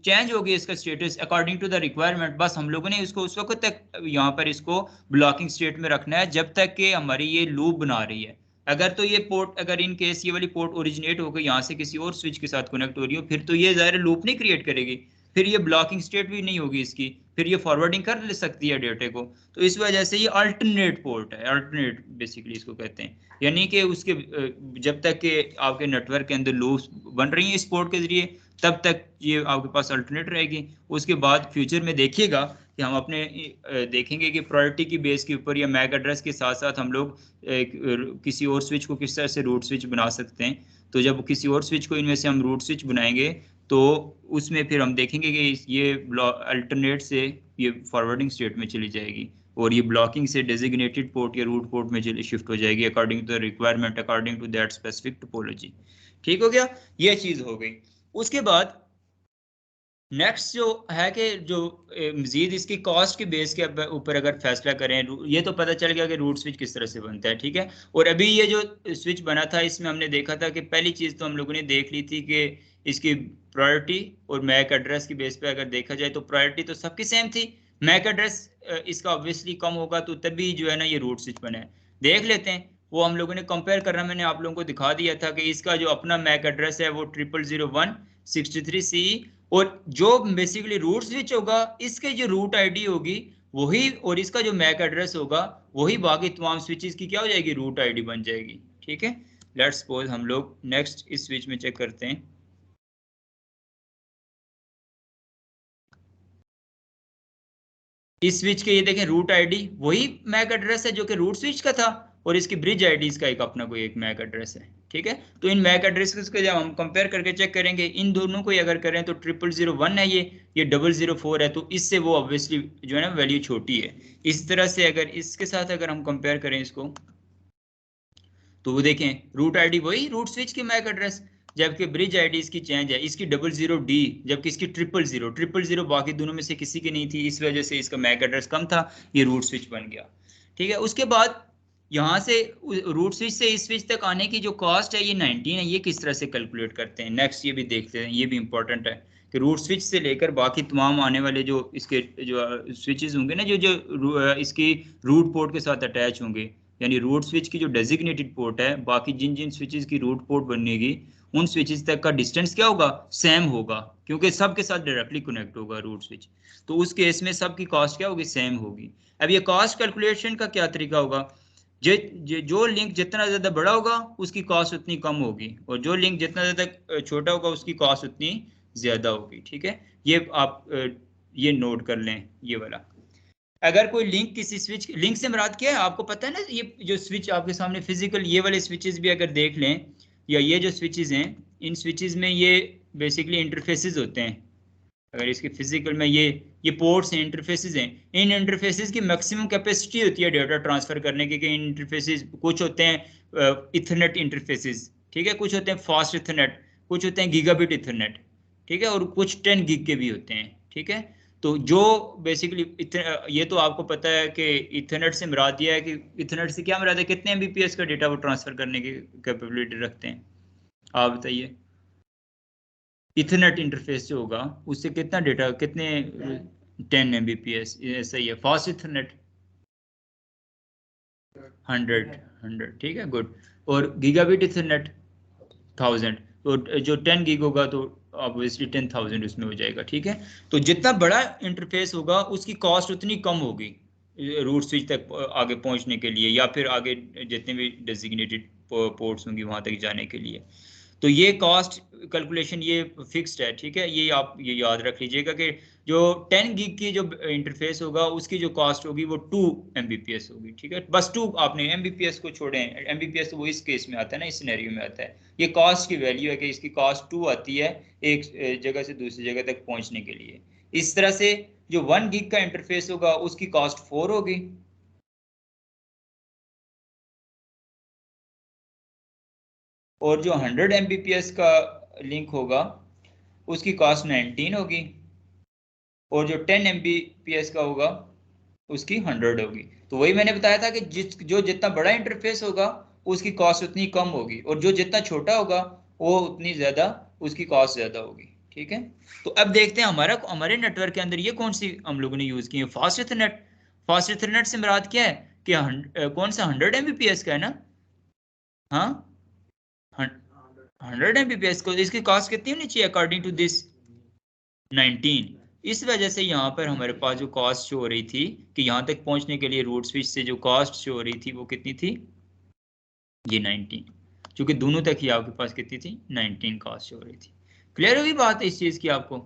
Speaker 1: चेंज होगी इसका status according to the requirement. बस हम लोगों ने इसको उस वक्त तक यहाँ पर इसको ब्लॉकिंग स्टेट में रखना है जब तक कि हमारी ये लूप बना रही है। अगर तो ये पोर्ट, अगर इन केस ये वाली पोर्ट ओरिजिनेट होकर यहाँ से किसी और स्विच के साथ कनेक्ट हो रही हो, फिर तो ये ज़ाहिर लूप नहीं क्रिएट करेगी, फिर ये ब्लॉकिंग स्टेट भी नहीं होगी इसकी, फिर ये फॉरवर्डिंग कर ले सकती है डेटे को। तो इस वजह से ये अल्टरनेट पोर्ट है, अल्टरनेट बेसिकली इसको कहते हैं। यानी कि उसके जब तक के आपके नेटवर्क के अंदर लूप्स बन रही हैं इस पोर्ट के जरिए, तब तक ये आपके पास अल्टरनेट रहेगी। उसके बाद फ्यूचर में देखिएगा कि हम अपने देखेंगे कि प्रायोरिटी की बेस के ऊपर या मैक एड्रेस के साथ साथ हम लोग किसी और स्विच को किस तरह से रूट स्विच बना सकते हैं। तो जब किसी और स्विच को इनमें से हम रूट स्विच बनाएंगे तो उसमें फिर हम देखेंगे कि ये अल्टरनेट से ये फॉरवर्डिंग स्टेट में चली जाएगी और ये ब्लॉकिंग से डेजिग्नेटेड पोर्ट या रूट पोर्ट में शिफ्ट हो जाएगी according to the requirement, according to that specific topology. ठीक हो गया, ये चीज हो गई। उसके बाद नेक्स्ट जो है कि जो मजीद इसकी कॉस्ट के बेस के ऊपर अगर फैसला करें, ये तो पता चल गया कि रूट स्विच किस तरह से बनता है, ठीक है। और अभी ये जो स्विच बना था इसमें हमने देखा था कि पहली चीज तो हम लोगों ने देख ली थी कि इसकी प्रायोरिटी और मैक एड्रेस की बेस पे अगर देखा जाए तो प्रायोरिटी तो सबकी सेम थी, मैक एड्रेस इसका ऑब्वियसली कम होगा तो तभी जो है ना ये रूट स्विच बना है। देख लेते हैं, वो हम लोगों ने कंपेयर करना, मैंने आप लोगों को दिखा दिया था कि इसका जो अपना मैक एड्रेस है वो 000163C, और जो बेसिकली रूट स्विच होगा इसके जो रूट आईडी होगी वही, और इसका जो मैक एड्रेस होगा वही बाकी तमाम स्विचेस की क्या हो जाएगी, रूट आईडी बन जाएगी। ठीक है, लेट्स सपोज हम लोग नेक्स्ट इस स्विच में चेक करते हैं। इस स्विच के ये देखें रूट आईडी वही मैक एड्रेस है जो कि रूट स्विच का था, और इसकी ब्रिज आईडी इसका एक अपना कोई एक मैक एड्रेस है। ठीक है, तो इन मैक एड्रेस को जब हम कंपेयर करके चेक करेंगे, इन दोनों को अगर करें तो 0001 है ये 004 है, तो इससे वो ऑब्वियसली जो है ना वैल्यू छोटी है। इस तरह से अगर इसके साथ अगर हम कंपेयर करें इसको, तो वो देखें रूट आईडी वही रूट स्विच की मैक एड्रेस, जबकि ब्रिज आईडी इसकी चेंज है, इसकी 00D जबकि इसकी 000 बाकी दोनों में से किसी की नहीं थी, इस वजह से इसका मैक एड्रेस कम था, ये रूट स्विच बन गया। ठीक है, उसके बाद यहाँ से रूट स्विच से इस स्विच तक आने की जो कॉस्ट है ये 19 है, ये किस तरह से कैलकुलेट करते हैं, नेक्स्ट ये भी देखते हैं, ये भी इंपॉर्टेंट है कि रूट स्विच से लेकर बाकी तमाम आने वाले जो इसके जो स्विचेस होंगे ना, जो इसकी रूट पोर्ट के साथ अटैच होंगे, यानी रूट स्विच की जो डेजिग्नेटेड पोर्ट है, बाकी जिन जिन स्विचेस की रूट पोर्ट बनेगी उन स्विचेस तक का डिस्टेंस क्या होगा, सेम होगा, क्योंकि सबके साथ डायरेक्टली कनेक्ट होगा रूट स्विच, तो उस केस में सबकी कॉस्ट क्या होगी, सेम होगी। अब ये कॉस्ट कैलकुलेशन का क्या तरीका होगा, जो लिंक जितना ज्यादा बड़ा होगा उसकी कॉस्ट उतनी कम होगी, और जो लिंक जितना ज्यादा छोटा होगा उसकी कॉस्ट उतनी ज्यादा होगी। ठीक है, ये आप ये नोट कर लें ये वाला। अगर कोई लिंक किसी स्विच, लिंक से मुराद क्या है आपको पता है ना, ये जो स्विच आपके सामने फिजिकल ये वाले स्विचेस भी अगर देख लें, या ये जो स्विचेस हैं, इन स्विचेस में ये बेसिकली इंटरफेसेस होते हैं। अगर इसके फिजिकल में ये पोर्ट्स हैं, इंटरफेसेस हैं, इन इंटरफेसेस की मैक्सिमम कैपेसिटी होती है डेटा ट्रांसफर करने की, इन इंटरफेसेस कुछ होते हैं इथरनेट इंटरफेसेस, ठीक है, कुछ होते हैं फास्ट इथरनेट, कुछ होते हैं गीगाबिट इथरनेट, ठीक है, और कुछ 10 गीग के भी होते हैं। ठीक है, तो जो बेसिकली ये तो आपको पता है कि इथरनेट से मुराद ये है कि इथरनेट से क्या मुराद है, कितने MBPS का डेटा वो ट्रांसफर करने की कैपेबिलिटी रखते हैं, आप बताइए। इथरनेट इंटरफेस जो होगा उससे कितना डेटा, कितने 10 MBPS, ऐसा ही है। फास्ट इथरनेट 100, ठीक है, गुड। और गीगाबिट इथरनेट 1000, तो जो 10 गीग होगा तो ऑब्वियसली 10,000 उसमें हो जाएगा। ठीक है, तो जितना बड़ा इंटरफेस होगा उसकी कॉस्ट उतनी कम होगी रूट स्विच तक आगे पहुंचने के लिए, या फिर आगे जितने भी डेजिग्नेटेड पोर्ट्स होंगी वहां तक जाने के लिए। तो ये कॉस्ट कैलकुलेशन ये फिक्स्ड है, ठीक है। ये आप ये याद रख लीजिएगा कि जो 10 गीग की जो इंटरफेस होगा उसकी जो कॉस्ट होगी वो 2 Mbps होगी, ठीक है। बस 2, आपने Mbps को छोड़े, Mbps तो वो इस केस में आता है ना, इस सिनेरियो में आता है। ये कॉस्ट की वैल्यू है कि इसकी कॉस्ट 2 आती है एक जगह से दूसरी जगह तक पहुंचने के लिए। इस तरह से जो 1 गीग का इंटरफेस होगा उसकी कॉस्ट 4 होगी, और जो 100 Mbps का लिंक होगा उसकी कॉस्ट 19 होगी, और जो 10 Mbps का होगा उसकी 100 होगी। तो वही मैंने बताया था कि जो जितना बड़ा इंटरफेस होगा उसकी कॉस्ट उतनी कम होगी, और जो जितना छोटा होगा वो उतनी ज्यादा, उसकी कॉस्ट ज्यादा होगी, ठीक है। तो अब देखते हैं हमारे नेटवर्क के अंदर ये कौन सी हम लोगों ने यूज की है, फास्ट इथरनेट। फास्ट इथरनेट से मुराद क्या है कि कौन सा 100 Mbps का है ना, हाँ 100 Mbps को, इसकी कॉस्ट कितनी होनी चाहिए अकॉर्डिंग टू दिस, 19। इस वजह से यहाँ पर हमारे पास जो कॉस्ट शो हो रही थी कि यहाँ तक पहुंचने के लिए रूट स्विच से जो कॉस्ट शो हो रही थी वो कितनी थी, ये 19। क्योंकि दोनों तक ही आपके पास कितनी थी, 19 कॉस्ट शो हो रही थी। क्लियर हुई बात है इस चीज की आपको?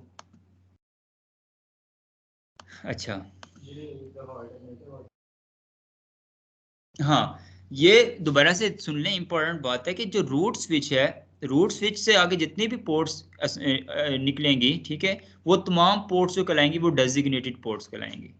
Speaker 1: अच्छा, हाँ, ये दोबारा से सुन लें, इंपॉर्टेंट बात है कि जो रूट स्विच है, रूट स्विच से आगे जितनी भी पोर्ट्स निकलेंगी, ठीक है, वो तमाम पोर्ट्स जो कहलाएंगी वो डेजिग्नेटेड पोर्ट्स कहलाएंगी।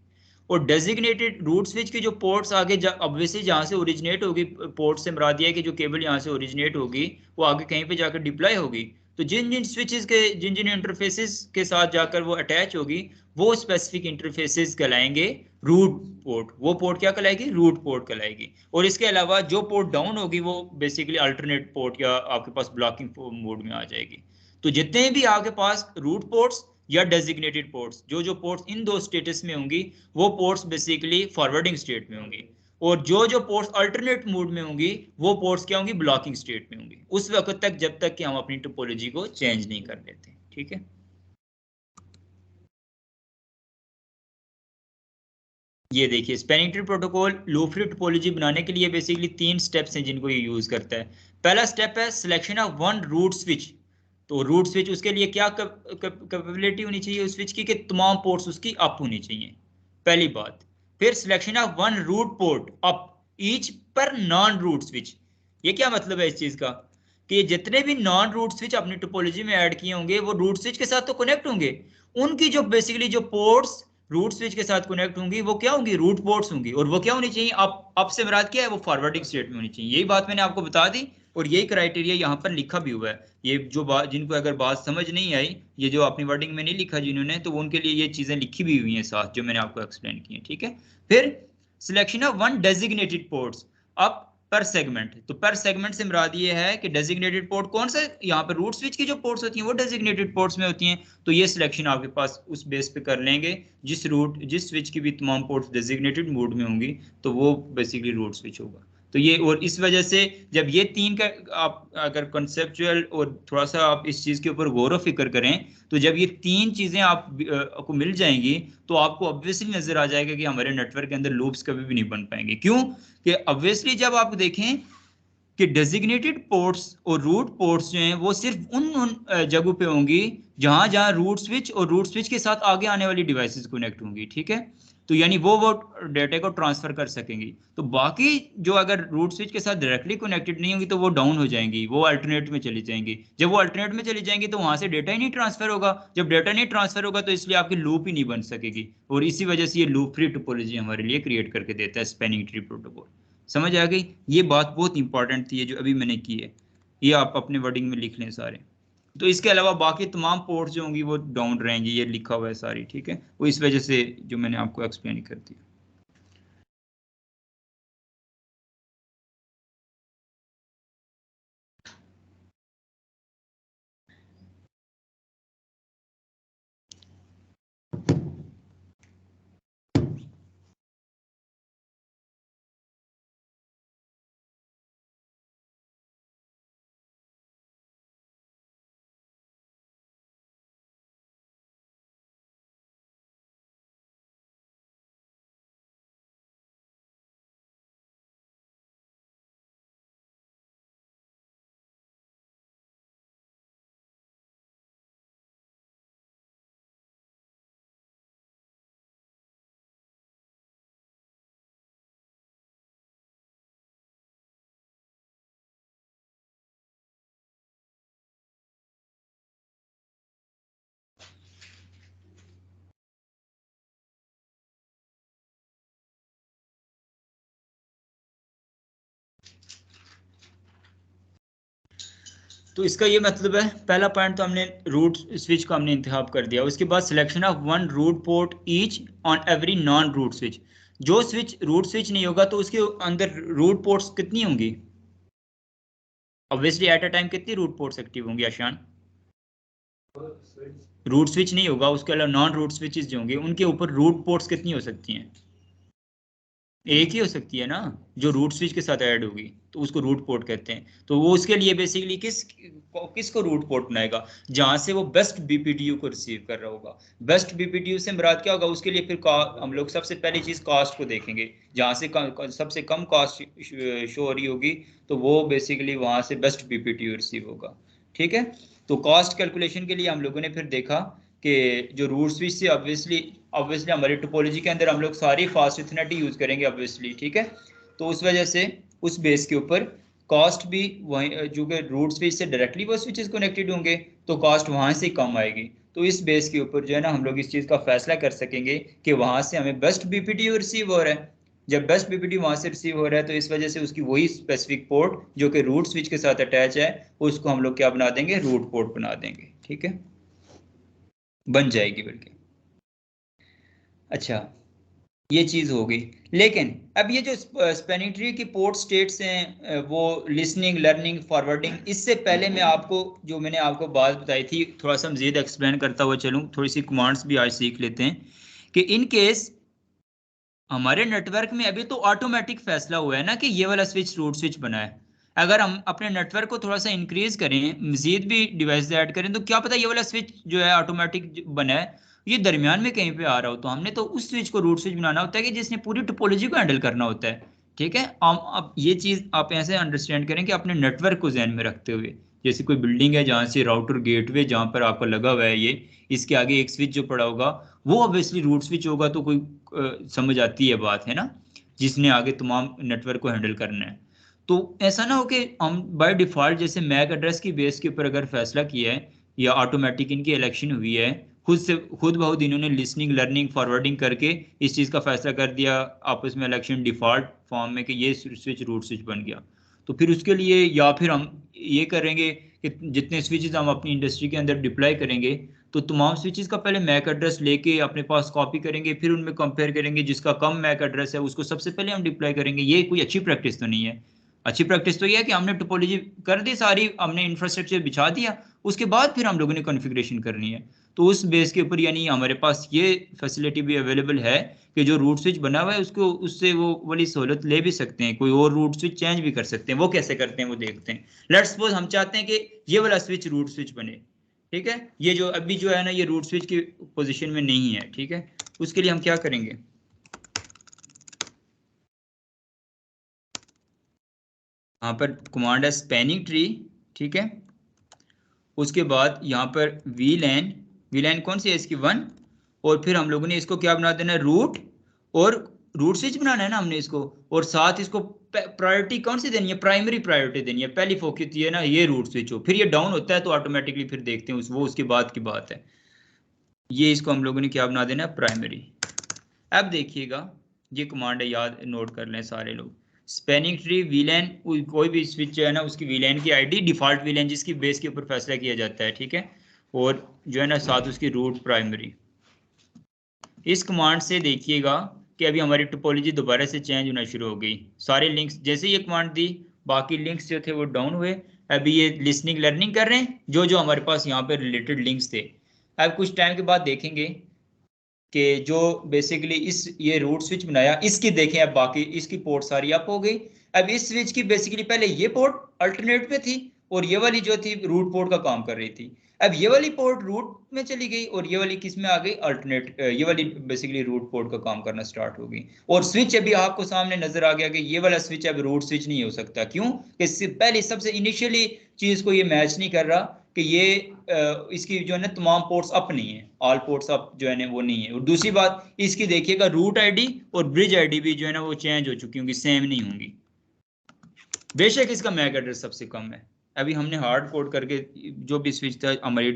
Speaker 1: और डेजिग्नेटेड रूट स्विच की जो पोर्ट्स आगे ऑब्वियसली जहाँ से ओरिजिनेट होगी, पोर्ट से मुराद दिया है कि जो केबल यहाँ से ओरिजिनेट होगी वो आगे कहीं पे जाकर डिप्लॉय होगी। तो जिन जिन स्विचेस के जिन जिन इंटरफेसेस के साथ जाकर वो अटैच होगी वो स्पेसिफिक इंटरफेसेस कहलाएंगे रूट पोर्ट। वो पोर्ट क्या कहलाएगी, रूट पोर्ट कहलाएगी। और इसके अलावा जो पोर्ट डाउन होगी वो बेसिकली अल्टरनेट पोर्ट या आपके पास ब्लॉकिंग मोड में आ जाएगी। तो जितने भी आपके पास रूट पोर्ट्स या डेजिग्नेटेड पोर्ट्स, जो जो पोर्ट्स इन दो स्टेटस में होंगी वो पोर्ट्स बेसिकली फॉरवर्डिंग स्टेट में होंगी, और जो जो पोर्ट्स अल्टरनेट मोड में होंगी वो पोर्ट्स क्या होंगी, ब्लॉकिंग स्टेट में होंगी, उस वक्त तक जब तक कि हम अपनी टोपोलॉजी को चेंज नहीं कर लेते, ठीक है। ये देखिए spanning tree protocol loop free topology बनाने के लिए बेसिकली 3 स्टेप्स हैं जिनको ये यूज करता है। पहला स्टेप है selection of one root switch. तो रूट स्विच उसके लिए क्या कैपेबिलिटी होनी चाहिए उस स्विच की कि तमाम पोर्ट्स उसकी अप होनी चाहिए, पहली बात। फिर selection of one root port up each पर नॉन रूट स्विच। ये क्या मतलब है इस चीज का कि जितने भी नॉन रूट स्विच अपनी टोपोलॉजी में ऐड किए होंगे वो रूट स्विच के साथ तो कनेक्ट होंगे, उनकी जो बेसिकली जो पोर्ट्स रूट स्विच के साथ कनेक्ट होंगी वो क्या होंगी, रूट पोर्ट्स होंगी। और वो क्या होनी चाहिए, अप से मुराद क्या है, वो फॉरवर्डिंग स्टेट में होनी चाहिए। यही बात मैंने आपको बता दी, और यही क्राइटेरिया यहाँ पर लिखा भी हुआ है। ये जो बात जिनको अगर बात समझ नहीं आई, ये जो अपनी वर्डिंग में नहीं लिखा जिन्होंने, तो उनके लिए ये चीजें लिखी भी हुई हैं साथ जो मैंने आपको एक्सप्लेन की है, ठीक है। फिर selection of one designated ports up पर सेगमेंट। तो पर सेगमेंट से मुराद ये है कि डेजिग्नेटेड पोर्ट कौन सा, यहाँ पर रूट स्विच की जो पोर्ट्स होती हैं वो डेजिग्नेटेड पोर्ट्स में होती हैं। तो ये सिलेक्शन आपके पास उस बेस पे कर लेंगे, जिस स्विच की भी तमाम पोर्ट्स डेजिग्नेटेड मोड में होंगी तो वो बेसिकली रूट स्विच होगा। तो ये, और इस वजह से जब ये तीन का आप अगर कॉन्सेप्चुअल और थोड़ा सा आप इस चीज के ऊपर गौर व फिक्र करें, तो जब ये तीन चीजें आपको मिल जाएंगी तो आपको ऑब्वियसली नजर आ जाएगा कि हमारे नेटवर्क के अंदर लूप्स कभी भी नहीं बन पाएंगे। क्यों कि ऑब्वियसली जब आप देखें कि डेजिग्नेटेड पोर्ट्स और रूट पोर्ट्स जो हैं वो सिर्फ उन जगहों पे होंगी जहां जहां रूट स्विच और रूट स्विच के साथ आगे आने वाली डिवाइसेस कनेक्ट होंगी, ठीक है। तो यानी वो डेटा को ट्रांसफर कर सकेंगी। तो बाकी जो अगर रूट स्विच के साथ डायरेक्टली कनेक्टेड नहीं होंगी तो वो डाउन हो जाएंगी, वो अल्टरनेट में चली जाएंगी। जब वो अल्टरनेट में चली जाएंगी तो वहां से डेटा ही नहीं ट्रांसफर होगा। जब डेटा नहीं ट्रांसफर होगा तो इसलिए आपकी लूप ही नहीं बन सकेगी, और इसी वजह से ये लूप फ्री टोपोलॉजी हमारे लिए क्रिएट करके देता है स्पैनिंग ट्री प्रोटोकॉल। समझ आ गई? ये बात बहुत इंपॉर्टेंट थी ये जो अभी मैंने की है, ये आप अपने वर्डिंग में लिख लें सारे। तो इसके अलावा बाकी तमाम पोर्ट्स जो होंगी वो डाउन रहेंगी, ये लिखा हुआ है सारी, ठीक है। वो इस वजह से जो मैंने आपको एक्सप्लेन कर दिया। तो इसका ये मतलब है, पहला पॉइंट तो हमने रूट स्विच का हमने इंतखाब कर दिया। उसके बाद selection of one root port each on every non root switch. जो स्विच रूट स्विच नहीं होगा तो उसके अंदर रूट पोर्ट्स कितनी होंगी? ऑब्वियसली एट अ टाइम कितनी रूट पोर्ट्स एक्टिव होंगी आशान? रूट स्विच नहीं होगा, उसके अलावा नॉन रूट स्विचेस जो होंगे उनके ऊपर रूट पोर्ट्स कितनी हो सकती हैं? एक ही हो सकती है ना, जो रूट स्विच के साथ ऐड होगी, तो उसको रूट पोर्ट कहते हैं। तो वो उसके लिए बेसिकली किसको रूट पोर्ट बनाएगा? जहां से वो बेस्ट बीपीडीयू को रिसीव कर रहा होगा। बेस्ट बीपीडीयू से मुराद क्या होगा? उसके लिए फिर हम लोग सबसे पहली चीज कॉस्ट को देखेंगे। जहां से सबसे कम कॉस्ट शो हो रही होगी तो वो बेसिकली वहां से बेस्ट बीपीडीयू रिसीव होगा। ठीक है, तो कॉस्ट कैलकुलेशन के लिए हम लोगों ने फिर देखा कि जो रूट स्विच से ऑब्वियसली हमारी टोपोलॉजी के अंदर हम लोग सारी फास्ट इथरनेट यूज करेंगे ऑब्वियसली। ठीक है, तो उस वजह से उस बेस के ऊपर कॉस्ट भी वहीं, जो कि रूट स्विच से डायरेक्टली वो स्विचेस कनेक्टेड होंगे तो कॉस्ट वहां से कम आएगी। तो इस बेस के ऊपर जो है ना हम लोग इस चीज का फैसला कर सकेंगे कि वहां से हमें बेस्ट बीपीडीयू रिसीव हो रहा है। जब बेस्ट बीपीडीयू वहां से रिसीव हो रहा है तो इस वजह से उसकी वही स्पेसिफिक पोर्ट जो कि रूट स्विच के साथ अटैच है उसको हम लोग क्या बना देंगे? रूट पोर्ट बना देंगे। ठीक है, बन जाएगी बल्कि। अच्छा, ये चीज हो गई। लेकिन अब ये जो स्पेनिंग ट्री की पोर्ट स्टेट्स हैं वो लिसनिंग, लर्निंग, फॉरवर्डिंग, इससे पहले मैं आपको जो मैंने आपको बात बताई थी थोड़ा सा मजीद एक्सप्लेन करता हुआ चलूं। थोड़ी सी कमांड्स भी आज सीख लेते हैं कि इन केस हमारे नेटवर्क में अभी तो ऑटोमेटिक फैसला हुआ है ना कि ये वाला स्विच रूट स्विच बना है। अगर हम अपने नेटवर्क को थोड़ा सा इंक्रीज करें, मजीद भी डिवाइस ऐड करें, तो क्या पता ये वाला स्विच जो है ऑटोमेटिक बना है ये दरमियान में कहीं पे आ रहा हो। तो हमने तो उस स्विच को रूट स्विच बनाना होता है कि जिसने पूरी टोपोलॉजी को हैंडल करना होता है। ठीक है, हम अब ये चीज आप ऐसे अंडरस्टैंड करें कि अपने नेटवर्क को ध्यान में रखते हुए, जैसे कोई बिल्डिंग है जहां से राउटर गेटवे जहां पर आपका लगा हुआ है ये, इसके आगे एक स्विच जो पड़ा होगा वो ऑब्वियसली रूट स्विच होगा। तो कोई समझ आती है बात, है ना, जिसने आगे तमाम नेटवर्क को हैंडल करना है। तो ऐसा ना हो कि हम बाय डिफॉल्ट जैसे मैक एड्रेस की बेस के ऊपर अगर फैसला किया है या ऑटोमेटिक इनकी इलेक्शन हुई है, खुद बहुत इन्होंने लिसनिंग, लर्निंग, फॉरवर्डिंग करके इस चीज़ का फैसला कर दिया आपस में इलेक्शन डिफॉल्ट फॉर्म में कि ये स्विच रूट स्विच बन गया। तो फिर उसके लिए या फिर हम ये करेंगे कि जितने स्विचेस हम अपनी इंडस्ट्री के अंदर डिप्लॉय करेंगे तो तमाम स्विचेस का पहले मैक एड्रेस लेके अपने पास कॉपी करेंगे, फिर उनमें कंपेयर करेंगे, जिसका कम मैक एड्रेस है उसको सबसे पहले हम डिप्लॉय करेंगे। ये कोई अच्छी प्रैक्टिस तो नहीं है। अच्छी प्रैक्टिस तो ये है कि हमने टोपोलॉजी कर दी सारी, हमने इंफ्रास्ट्रक्चर बिछा दिया, उसके बाद फिर हम लोगों ने कॉन्फ़िगरेशन करनी है। तो उस बेस के ऊपर यानी हमारे पास ये फैसिलिटी भी अवेलेबल है कि जो रूट स्विच बना हुआ है उसको उससे वो वाली सहूलत ले भी सकते हैं, कोई और रूट स्विच चेंज भी कर सकते हैं। वो कैसे करते हैं वो देखते हैं। लेट्स सपोज हम चाहते हैं कि ये वाला स्विच रूट स्विच बने। ठीक है, ये जो अभी जो है ना ये रूट स्विच की पोजीशन में नहीं है। ठीक है, उसके लिए हम क्या करेंगे? यहाँ पर कमांड है स्पैनिंग ट्री। ठीक है, उसके बाद यहाँ पर वीलैन कौन सी है इसकी? 1। और फिर हम लोगों ने इसको क्या बना देना है? रूट। और रूट स्विच बनाना है ना हमने इसको, और साथ इसको प्रायोरिटी कौन सी देनी है? प्राइमरी प्रायोरिटी देनी है। पहली फोकस ये ना ये रूट स्विच हो, फिर ये डाउन होता है तो ऑटोमेटिकली फिर देखते हैं वो उसके बाद की बात है। ये इसको हम लोगों ने क्या बना देना है? प्राइमरी। अब देखिएगा, ये कमांड है, याद नोट कर लें सारे लोग। स्पैनिंग ट्री वीलैन, कोई भी स्विच है ना उसकी वीलैन की आईडी डिफॉल्ट वीलैन जिसकी बेस के ऊपर फैसला किया जाता है। ठीक है, और जो है ना साथ उसकी रूट प्राइमरी। इस कमांड से देखिएगा कि अभी हमारी टोपोलॉजी दोबारा से चेंज होना शुरू हो गई। सारे लिंक्स जैसे ये कमांड दी बाकी लिंक्स जो थे वो डाउन हुए। अभी ये लिसनिंग, लर्निंग कर रहे हैं जो जो हमारे पास यहाँ पे रिलेटेड लिंक्स थे। अब कुछ टाइम के बाद देखेंगे कि जो बेसिकली इस ये रूट स्विच बनाया इसकी देखें अब बाकी इसकी पोर्ट सारी अप हो गई। अब इस स्विच की बेसिकली पहले ये पोर्ट अल्टरनेट पे थी और ये वाली जो थी रूट पोर्ट का काम कर रही थी। अब ये वाली पोर्ट रूट में चली गई और ये वाली किस में आ गई? अल्टरनेट। ये वाली बेसिकली रूट पोर्ट का काम करना स्टार्ट हो गई। और स्विच अभी आपको सामने नजर आ गया कि ये वाला स्विच अब रूट स्विच नहीं हो सकता। क्यों? कि पहले सबसे इनिशियली चीज को ये मैच नहीं कर रहा कि ये इसकी जो है ना तमाम पोर्ट्स अप नहीं है, ऑल पोर्ट्स अप जो है ना वो नहीं है। और दूसरी बात इसकी देखिएगा रूट आईडी और ब्रिज आईडी भी जो है ना वो चेंज हो चुकी होंगी, सेम नहीं होंगी। बेशक इसका मैक एड्रेस सबसे कम है। अभी हमने हार्ड कोड करके जो भी स्विच था हमारी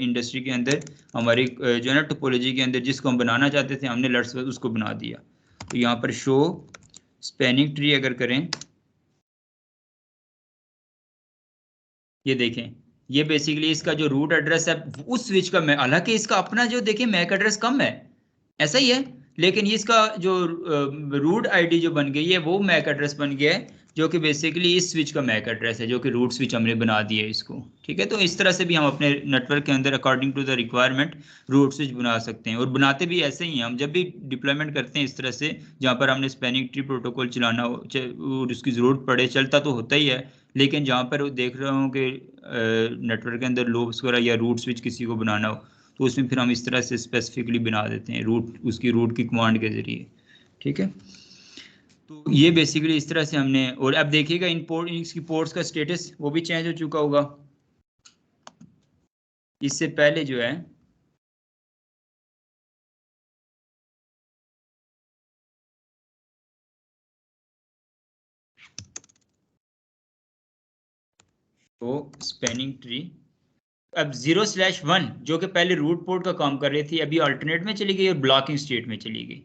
Speaker 1: इंडस्ट्री के अंदर, हमारी जो है ना टोपोलॉजी के अंदर जिसको हम बनाना चाहते थे हमने लट्स उसको बना दिया। तो यहाँ पर शो स्पैनिंग ट्री अगर करें ये देखें, ये बेसिकली इसका जो रूट एड्रेस है उस स्विच का, हालांकि इसका अपना जो देखिए मैक एड्रेस कम है, ऐसा ही है, लेकिन इसका जो रूट आईडी जो बन गई है वो मैक एड्रेस बन गया है, जो कि बेसिकली इस स्विच का मैक एड्रेस है, जो कि रूट स्विच हमने बना दिया है इसको। ठीक है, तो इस तरह से भी हम अपने नेटवर्क के अंदर according to the requirement root switch बना सकते हैं, और बनाते भी ऐसे ही हैं हम। जब भी डिप्लॉयमेंट करते हैं इस तरह से, जहाँ पर हमने स्पैनिंग ट्री प्रोटोकॉल चलाना हो और उसकी ज़रूरत पड़े, चलता तो होता ही है, लेकिन जहाँ पर देख रहा हूँ कि नेटवर्क के अंदर लूप्स वगैरह या रूट स्विच किसी को बनाना हो, तो उसमें फिर हम इस तरह से स्पेसिफिकली बना देते हैं रूट, उसकी रूट की कमांड के जरिए। ठीक है, तो ये बेसिकली इस तरह से हमने, और अब देखिएगा इन पोर्ट, इसकी पोर्ट्स का स्टेटस वो भी चेंज हो चुका होगा। इससे पहले जो है तो स्पैनिंग ट्री अब 0/1 जो कि पहले रूट पोर्ट का काम कर रही थी, अभी अल्टरनेट में चली गई और ब्लॉकिंग स्टेट में चली गई,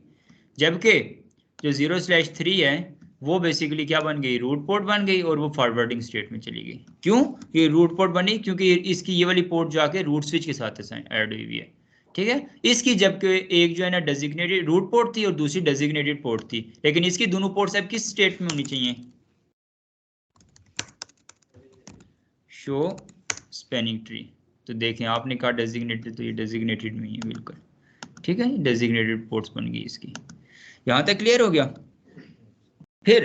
Speaker 1: जबकि जो 0/3 है वो बेसिकली क्या बन गई, रूट पोर्ट बन गई, और वो फॉरवर्डिंग स्टेट में चली गई। क्यों ये रूट पोर्ट बनी, क्योंकि इसकी ये वाली पोर्ट जाके रूट स्विच के साथ ऐड हुई हुई है। ठीक है, इसकी जबकि एक जो है ना डेजिग्नेटेड रूट पोर्ट थी और दूसरी डेजिग्नेटेड पोर्ट थी, लेकिन इसकी दोनों पोर्ट्स अब किस स्टेट में होनी चाहिए, शो स्पैनिंग ट्री। तो देखें आपने कहा डेजिग्नेटेड, तो ये डेजिग्नेटेड में ही है बिल्कुल। ठीक है, डेजिग्नेटेड पोर्ट्स बन गई इसकी। यहाँ तक क्लियर हो गया। फिर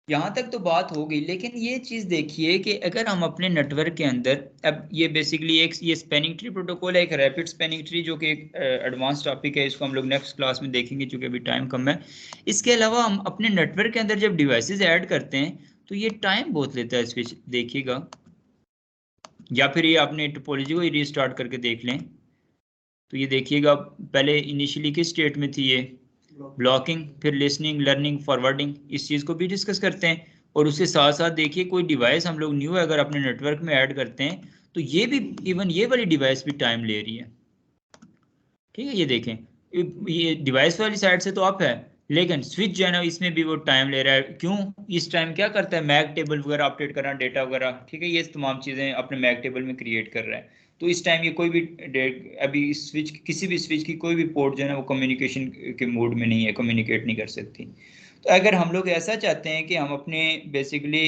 Speaker 1: यहाँ तक तो बात हो गई, लेकिन ये चीज़ देखिए कि अगर हम अपने नेटवर्क के अंदर, अब ये बेसिकली एक ये स्पैनिंग ट्री प्रोटोकॉल है, एक रैपिड स्पैनिंग ट्री, जो कि एक एडवांस टॉपिक है, इसको हम लोग नेक्स्ट क्लास में देखेंगे चूंकि अभी टाइम कम है। इसके अलावा हम अपने नेटवर्क के अंदर जब डिवाइसेस ऐड करते हैं तो ये टाइम बहुत लेता है स्विच, देखिएगा, या फिर ये अपने टोपोलॉजी को ही रीस्टार्ट करके देख लें, तो ये देखिएगा पहले इनिशियली किस स्टेट में थी ये, ब्लॉकिंग, फिर लिसनिंग, लर्निंग, फॉरवर्डिंग, इस चीज़ को भी डिस्कस करते हैं। और उसके साथ साथ देखिए कोई डिवाइस हम लोग न्यू अगर अपने नेटवर्क में ऐड करते हैं तो ये भी, इवन ये वाली डिवाइस भी टाइम ले रही है। ठीक है, ये देखें, ये डिवाइस वाली साइड से तो अप है, लेकिन स्विच जो है ना इसमें भी वो टाइम ले रहा है। क्यों, इस टाइम क्या करता है, मैक टेबल वगैरह अपडेट करना, डेटा वगैरह, ठीक है, ये तमाम चीज़ें अपने मैक टेबल में क्रिएट कर रहा है। तो इस टाइम ये कोई भी अभी स्विच, किसी भी स्विच की कोई भी पोर्ट जो है ना वो कम्युनिकेशन के मोड में नहीं है, कम्युनिकेट नहीं कर सकती। तो अगर हम लोग ऐसा चाहते हैं कि हम अपने बेसिकली,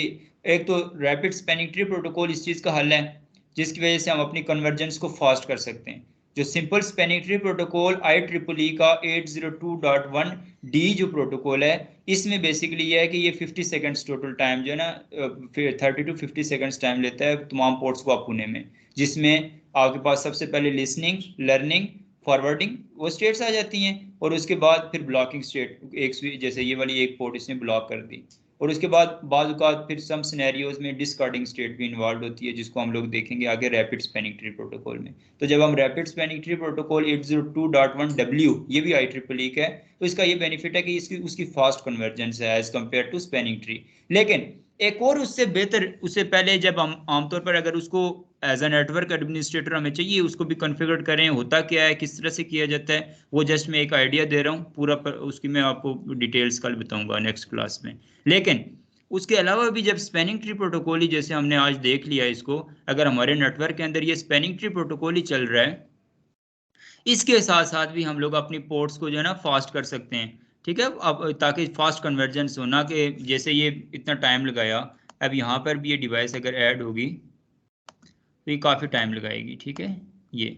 Speaker 1: एक तो रैपिड स्पैनिंग ट्री प्रोटोकॉल इस चीज़ का हल है, जिसकी वजह से हम अपनी कन्वर्जेंस को फास्ट कर सकते हैं। जो simple spanning tree protocol IEEE का 802.1D जो प्रोटोकॉल है, इसमें बेसिकली ये है कि ये 50 सेकंड्स टोटल टाइम जो है ना, 30 to 50 सेकंड्स टाइम लेता है तमाम पोर्ट्स को अप होने में, जिसमें आपके पास सबसे पहले लिसनिंग, लर्निंग, फॉरवर्डिंग वो स्टेट्स आ जाती हैं, और उसके बाद फिर ब्लॉकिंग स्टेट, एक जैसे ये वाली एक पोर्ट इसने ब्लॉक कर दी, और उसके बाद बाज़ फिर सम सिनेरियोज में डिस्कार्डिंग स्टेट भी इन्वॉल्व होती है, जिसको हम लोग देखेंगे आगे रैपिड स्पैनिंग ट्री प्रोटोकॉल में। तो जब हम rapid spanning tree protocol 802.1W ये भी IEEE का है, तो इसका ये बेनिफिट है कि इसकी उसकी फास्ट कन्वर्जेंस है as compare to spanning tree. लेकिन एक और उससे बेहतर, उससे पहले जब हम आमतौर पर अगर उसको एज अ नेटवर्क एडमिनिस्ट्रेटर हमें चाहिए उसको भी कॉन्फ़िगर करें, होता क्या है, किस तरह से किया जाता है, वो जस्ट मैं एक आइडिया दे रहा हूँ, पूरा उसकी मैं आपको डिटेल्स कल बताऊंगा नेक्स्ट क्लास में। लेकिन उसके अलावा भी जब स्पैनिंग ट्री प्रोटोकॉल ही, जैसे हमने आज देख लिया इसको, अगर हमारे नेटवर्क के अंदर ये स्पैनिंग ट्री प्रोटोकॉल ही चल रहा है, इसके साथ साथ भी हम लोग अपनी पोर्ट्स को जो है ना फास्ट कर सकते हैं। ठीक है, अब ताकि फास्ट कन्वर्जेंस हो ना, कि जैसे ये इतना टाइम लगाया, अब यहाँ पर भी ये डिवाइस अगर ऐड होगी तो ये काफ़ी टाइम लगाएगी। ठीक है, ये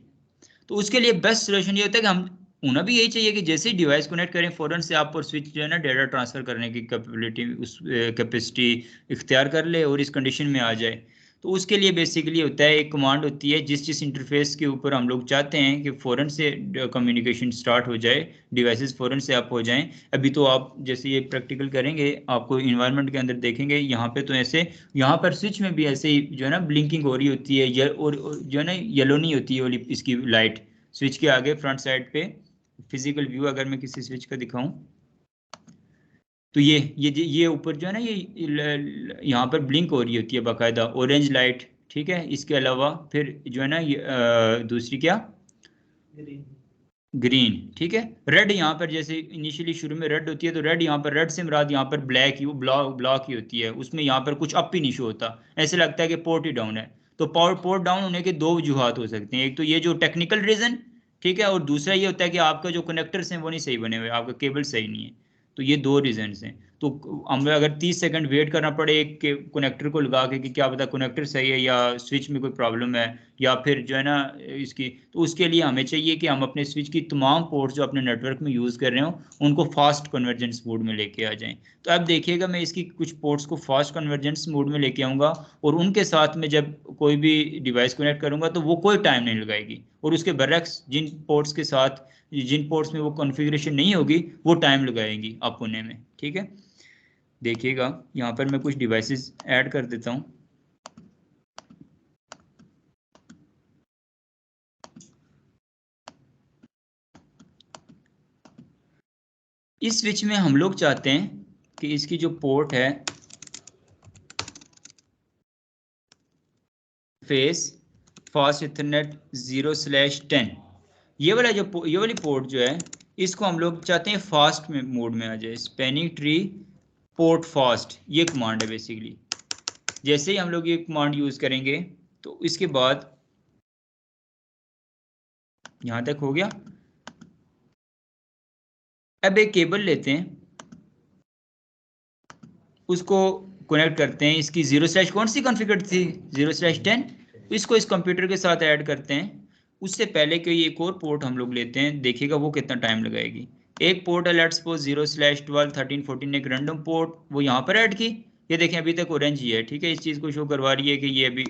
Speaker 1: तो उसके लिए बेस्ट सोल्यूशन ये होता है कि हम, होना भी यही चाहिए कि जैसे ही डिवाइस कनेक्ट करें फ़ौरन से आप और स्विच जो है ना डेटा ट्रांसफ़र करने की कैपेबिलिटी, उस कैपेसिटी इख्तियार कर ले और इस कंडीशन में आ जाए। तो उसके लिए बेसिकली होता है, एक कमांड होती है, जिस इंटरफेस के ऊपर हम लोग चाहते हैं कि फ़ौरन से कम्युनिकेशन स्टार्ट हो जाए, डिवाइसेस फ़ौरन से अप हो जाएं। अभी तो आप जैसे ये प्रैक्टिकल करेंगे, आपको इन्वायरमेंट के अंदर देखेंगे, यहाँ पे तो ऐसे, यहाँ पर स्विच में भी ऐसे ही जो है ना ब्लिंकिंग हो रही होती है, और जो है ना येलो नहीं होती है इसकी लाइट स्विच के आगे फ्रंट साइड पे। फिजिकल व्यू अगर मैं किसी स्विच का दिखाऊं तो ये ऊपर जो है ना, ये यहाँ पर ब्लिंक हो रही होती है बाकायदा, ऑरेंज लाइट। ठीक है, इसके अलावा फिर जो है ना ये दूसरी क्या, ग्रीन, ठीक है। रेड यहाँ पर जैसे इनिशियली शुरू में रेड होती है, तो रेड यहाँ पर, रेड से मुराद यहाँ पर ब्लैक ही, ब्लॉक ही होती है, उसमें यहाँ पर कुछ अप ही नहीं शो होता, ऐसे लगता है कि पोर्ट ही डाउन है। तो पोर्ट डाउन होने के दो वजूहात हो सकते हैं, एक तो ये जो टेक्निकल रीजन, ठीक है, और दूसरा ये होता है कि आपका जो कनेक्टर्स हैं वो नहीं सही बने हुए, आपका केबल सही नहीं है। तो ये दो रीजन हैं। तो हमें अगर 30 सेकंड वेट करना पड़े एक कनेक्टर को लगा के कि क्या पता कनेक्टर सही है या स्विच में कोई प्रॉब्लम है, या फिर जो है ना इसकी, तो उसके लिए हमें चाहिए कि हम अपने स्विच की तमाम पोर्ट्स जो अपने नेटवर्क में यूज़ कर रहे हो उनको फास्ट कन्वर्जेंस मोड में लेके आ जाएं। तो अब देखिएगा मैं इसकी कुछ पोर्ट्स को फास्ट कन्वर्जेंस मोड में लेके आऊँगा, और उनके साथ में जब कोई भी डिवाइस कनेक्ट करूँगा तो वो कोई टाइम नहीं लगाएगी, और उसके बरक्स जिन पोर्ट्स के साथ, जिन पोर्ट्स में वो कॉन्फ़िगरेशन नहीं होगी वो टाइम लगाएंगी अप होने में, ठीक है। देखिएगा यहाँ पर मैं कुछ डिवाइसेस ऐड कर देता हूँ। इस स्विच में हम लोग चाहते हैं कि इसकी जो पोर्ट है फेस फास्ट इथरनेट 0/10, ये वाली पोर्ट जो है इसको हम लोग चाहते हैं फास्ट में मोड में आ जाए। स्पैनिंग ट्री पोर्ट फास्ट, ये कमांड है बेसिकली। जैसे ही हम लोग ये कमांड यूज करेंगे तो इसके बाद यहां तक हो गया। अब एक केबल लेते हैं, उसको कनेक्ट करते हैं, इसकी 0/ कौन सी कॉन्फ़िगर थी, 0/10, इसको इस कंप्यूटर के साथ ऐड करते हैं। उससे पहले कोई एक और पोर्ट हम लोग लेते हैं, देखिएगा वो कितना टाइम लगाएगी। एक पोर्ट है लेट्स सपोज 0/12, 13, 14, एक रैंडम पोर्ट वो यहाँ पर ऐड की, ये देखें अभी तक ऑरेंज ही है, ठीक है, इस चीज़ को शो करवा रही है कि ये अभी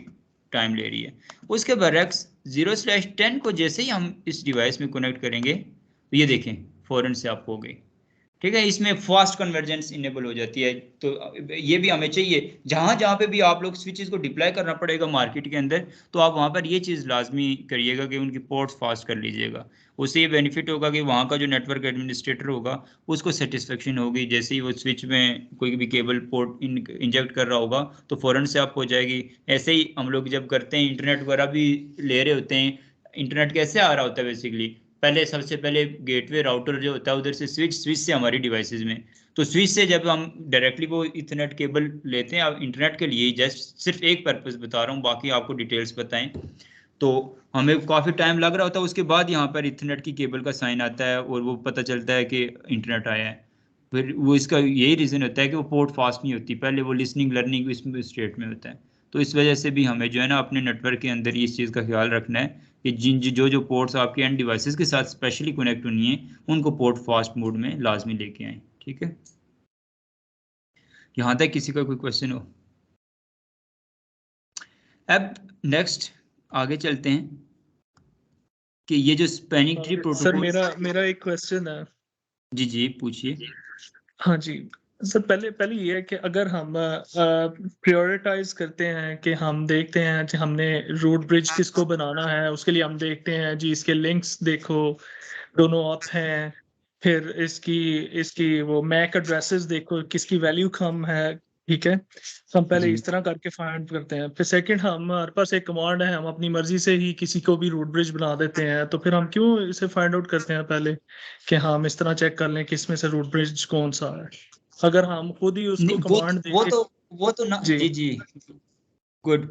Speaker 1: टाइम ले रही है। उसके बरक्स 0/10 को जैसे ही हम इस डिवाइस में कनेक्ट करेंगे तो ये देखें फ़ौरन से आप हो गई, ठीक है, इसमें फास्ट कन्वर्जेंस इनेबल हो जाती है। तो ये भी हमें चाहिए, जहां जहां पे भी आप लोग स्विचेस को डिप्लॉय करना पड़ेगा मार्केट के अंदर, तो आप वहां पर ये चीज़ लाजमी करिएगा कि उनकी पोर्ट्स फास्ट कर लीजिएगा। उससे ये बेनिफिट होगा कि वहाँ का जो नेटवर्क एडमिनिस्ट्रेटर होगा उसको सेटिस्फेक्शन होगी, जैसे ही वो स्विच में कोई भी केबल पोर्ट इंजेक्ट कर रहा होगा तो फ़ौरन से आप हो जाएगी। ऐसे ही हम लोग जब करते हैं इंटरनेट वगैरह भी ले रहे होते हैं, इंटरनेट कैसे आ रहा होता है बेसिकली, पहले सबसे पहले गेटवे राउटर जो होता है उधर से स्विच से हमारी डिवाइसेस में, तो स्विच से जब हम डायरेक्टली वो इथरनेट केबल लेते हैं, अब इंटरनेट के लिए जस्ट सिर्फ एक पर्पस बता रहा हूँ, बाकी आपको डिटेल्स बताएं, तो हमें काफ़ी टाइम लग रहा होता है। उसके बाद यहाँ पर इथरनेट की केबल का साइन आता है और वो पता चलता है कि इंटरनेट आया है। फिर वो इसका यही रीज़न होता है कि वो पोर्ट फास्ट नहीं होती, पहले वो लिसनिंग लर्निंग इस स्टेट में होता है। तो इस वजह से भी हमें जो है ना अपने नेटवर्क के अंदर इस चीज़ का ख्याल रखना है कि जो पोर्ट्स आपके एंड डिवाइसेस के साथ स्पेशली कनेक्ट होनी है उनको पोर्ट फास्ट मोड में लाजमी लेके आए, ठीक है। यहाँ तक किसी का कोई क्वेश्चन हो? अब नेक्स्ट आगे चलते हैं कि ये जो स्पैनिंग ट्री प्रोटोकॉल।
Speaker 5: सर मेरा एक क्वेश्चन है।
Speaker 1: जी जी पूछिए।
Speaker 5: हाँ जी सर, पहले ये है कि अगर हम प्रायोरिटाइज करते हैं कि हम देखते हैं कि हमने रूट ब्रिज किसको बनाना है, उसके लिए हम देखते हैं जी इसके लिंक्स देखो दोनों अप हैं, फिर इसकी वो मैक एड्रेसेस देखो किसकी वैल्यू कम है, ठीक है, हम पहले इस तरह करके फाइंड करते हैं। फिर सेकंड हमारे पास एक कमांड है, हम अपनी मर्जी से ही किसी को भी रूट ब्रिज बना देते हैं, तो फिर हम क्यों इसे फाइंड आउट करते हैं पहले कि हम इस तरह चेक कर लें कि इसमें से रूट ब्रिज कौन सा है, अगर हम खुद ही उसको कमांड देके।
Speaker 1: वो तो ना जी गुड,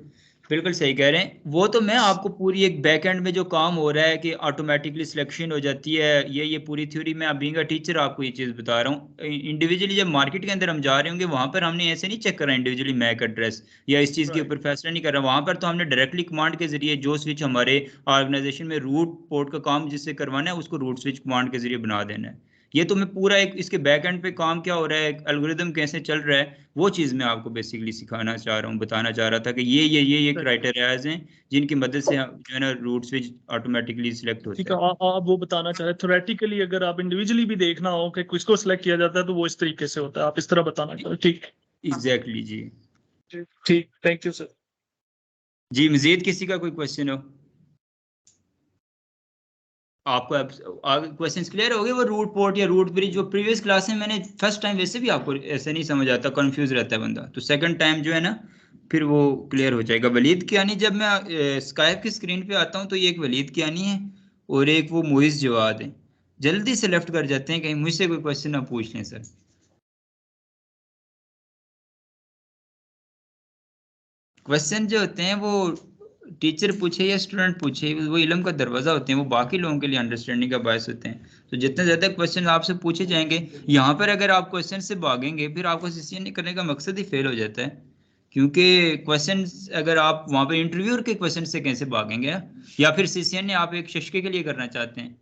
Speaker 1: बिल्कुल सही कह रहे हैं। वो तो मैं आपको पूरी एक बैक एंड में जो काम हो रहा है कि ऑटोमेटिकली सिलेक्शन हो जाती है, ये पूरी थ्योरी मैं बीइंग अ टीचर आपको ये चीज़ बता रहा हूँ। इंडिविजुअली जब मार्केट के अंदर हम जा रहे होंगे वहां पर हमने ऐसे नहीं चेक करा इंडिविजुअली मैक एड्रेस या इस चीज़ के ऊपर फैसला नहीं कर रहा, वहां पर तो हमने डायरेक्टली कमांड के जरिए जो स्विच हमारे ऑर्गेनाइजेशन में रूट पोर्ट का काम जिससे करवाना है उसको रूट स्विच कमांड के जरिए बना देना है। ये तो मैं पूरा एक इसके बैक एंड पे काम क्या हो रहा है, एल्गोरिदम कैसे चल रहा है, वो चीज़ मैं आपको बेसिकली सिखाना चाह रहा हूँ, बताना चाह रहा था कि ये क्राइटेरियाज हैं जिनकी मदद से जो है ना रूट स्विच ऑटोमेटिकली सिलेक्ट होता है।
Speaker 5: ठीक है, आप वो बताना चाह रहे हैं थ्योरेटिकली अगर आप इंडिविजुअली भी देखना हो कि किसको सिलेक्ट किया जाता है तो वो इस तरीके से होता है, आप इस तरह बताना चाह रहे हैं, ठीक
Speaker 1: एग्जैक्टली जी
Speaker 5: ठीक, थैंक यू सर।
Speaker 1: जी मजीद किसी का कोई क्वेश्चन हो? आपको आगे क्वेश्चंस क्लियर हो गए? वो रूट पोर्ट या रूट ब्रिज जो प्रीवियस क्लास में मैंने फर्स्ट टाइम वैसे भी आपको ऐसे नहीं समझ आता, कंफ्यूज रहता है बंदा, तो सेकंड टाइम जो है ना फिर वो क्लियर हो जाएगा। वलीद कियानी, जब मैं स्काइप की स्क्रीन पे आता हूँ तो ये एक वलीद कियानी है और एक वो मोइज जवाद है, जल्दी से लेफ्ट कर जाते हैं, कहीं मुझसे कोई क्वेश्चन ना पूछ लें सर। क्वेश्चन जो होते हैं वो टीचर पूछे या स्टूडेंट पूछे, वो इल्म का दरवाजा होते हैं, वो बाकी लोगों के लिए अंडरस्टैंडिंग का बायस होते हैं। तो जितने ज़्यादा क्वेश्चन आपसे पूछे जाएंगे, यहाँ पर अगर आप क्वेश्चन से भागेंगे फिर आपको सीसीएन करने का मकसद ही फेल हो जाता है। क्योंकि क्वेश्चन अगर आप वहाँ पर इंटरव्यूअर के क्वेश्चन से कैसे भागेंगे, या फिर सीसीएन आप एक शशके के लिए करना चाहते हैं,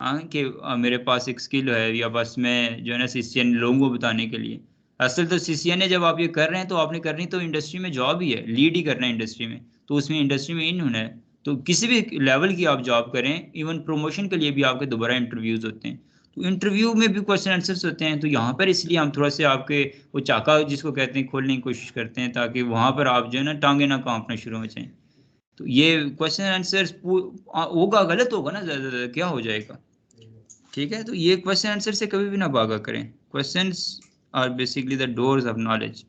Speaker 1: हाँ कि मेरे पास एक स्किल है, या बस मैं जो है ना सीसीएन लोगों को बताने के लिए। असल तो सीसीएन है, जब आप ये कर रहे हैं तो आपने करनी तो इंडस्ट्री में जॉब ही है, लीड ही करना है इंडस्ट्री में, तो उसमें इंडस्ट्री में इन होना है। तो किसी भी लेवल की आप जॉब करें, इवन प्रमोशन के लिए भी आपके दोबारा इंटरव्यूज होते हैं, तो इंटरव्यू में भी क्वेश्चन आंसर्स होते हैं। तो यहाँ पर इसलिए हम थोड़ा से आपके वो चाका जिसको कहते हैं खोलने की कोशिश करते हैं, ताकि वहाँ पर आप जो है ना टांगे ना कांपना शुरू हो जाएं। तो ये क्वेश्चन आंसर होगा, गलत होगा ना, ज़्यादा क्या हो जाएगा, ठीक है। तो ये क्वेश्चन आंसर से कभी भी ना भागा करें। Questions are basically the doors of knowledge.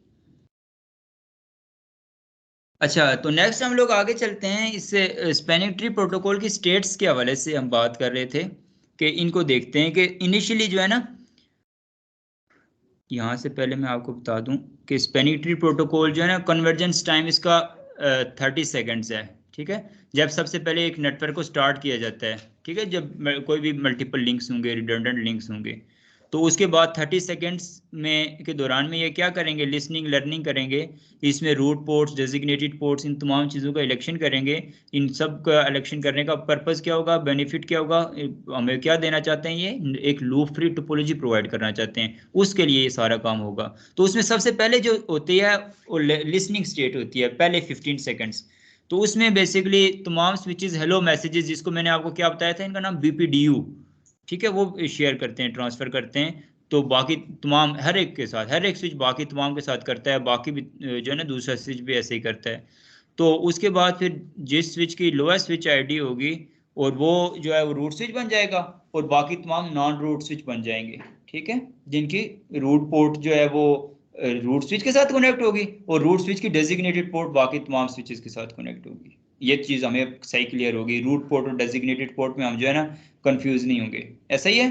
Speaker 1: अच्छा, तो नेक्स्ट हम लोग आगे चलते हैं। इससे स्पैनिंग ट्री प्रोटोकॉल की स्टेट्स के हवाले से हम बात कर रहे थे कि इनको देखते हैं कि इनिशियली जो है ना, यहाँ से पहले मैं आपको बता दूं कि स्पैनिंग ट्री प्रोटोकॉल जो है ना, कन्वर्जेंस टाइम इसका 30 सेकेंड्स है, ठीक है। जब सबसे पहले एक नेटवर्क को स्टार्ट किया जाता है, ठीक है, जब कोई भी मल्टीपल लिंक्स होंगे, रिडंडेंट लिंक्स होंगे, तो उसके बाद 30 सेकेंड्स में के दौरान में ये क्या करेंगे, लिसनिंग लर्निंग करेंगे। इसमें रूट पोर्ट्स, डेजिग्नेटेड पोर्ट्स, इन तमाम चीज़ों का इलेक्शन करेंगे। इन सब का इलेक्शन करने का पर्पस क्या होगा, बेनिफिट क्या होगा, हमें क्या देना चाहते हैं, ये एक लूप फ्री टोपोलॉजी प्रोवाइड करना चाहते हैं, उसके लिए ये सारा काम होगा। तो उसमें सबसे पहले जो होती है वो लिसनिंग स्टेट होती है, पहले 15 सेकेंड्स। तो उसमें बेसिकली तमाम स्विचेस हेलो मैसेजेस, जिसको मैंने आपको क्या बताया था, इनका नाम बीपीडीयू, ठीक है, वो शेयर करते हैं, ट्रांसफर करते हैं। तो बाकी तमाम हर एक के साथ, हर एक स्विच बाकी तमाम के साथ करता है, बाकी भी जो है ना दूसरा स्विच भी ऐसे ही करता है। तो उसके बाद फिर जिस स्विच की लोएस्ट स्विच आईडी होगी, और वो जो है वो रूट स्विच बन जाएगा, और बाकी तमाम नॉन रूट स्विच बन जाएंगे, ठीक है, जिनकी रूट पोर्ट जो है वो रूट स्विच के साथ कनेक्ट होगी, और रूट स्विच की डेजिग्नेटेड पोर्ट बाकी तमाम स्विचेस के साथ कनेक्ट होगी। ये चीज़ हमें सही क्लियर होगी, रूट पोर्ट और डेजिग्नेटेड पोर्ट में हम जो है ना कंफ्यूज नहीं होंगे, ऐसा ही है।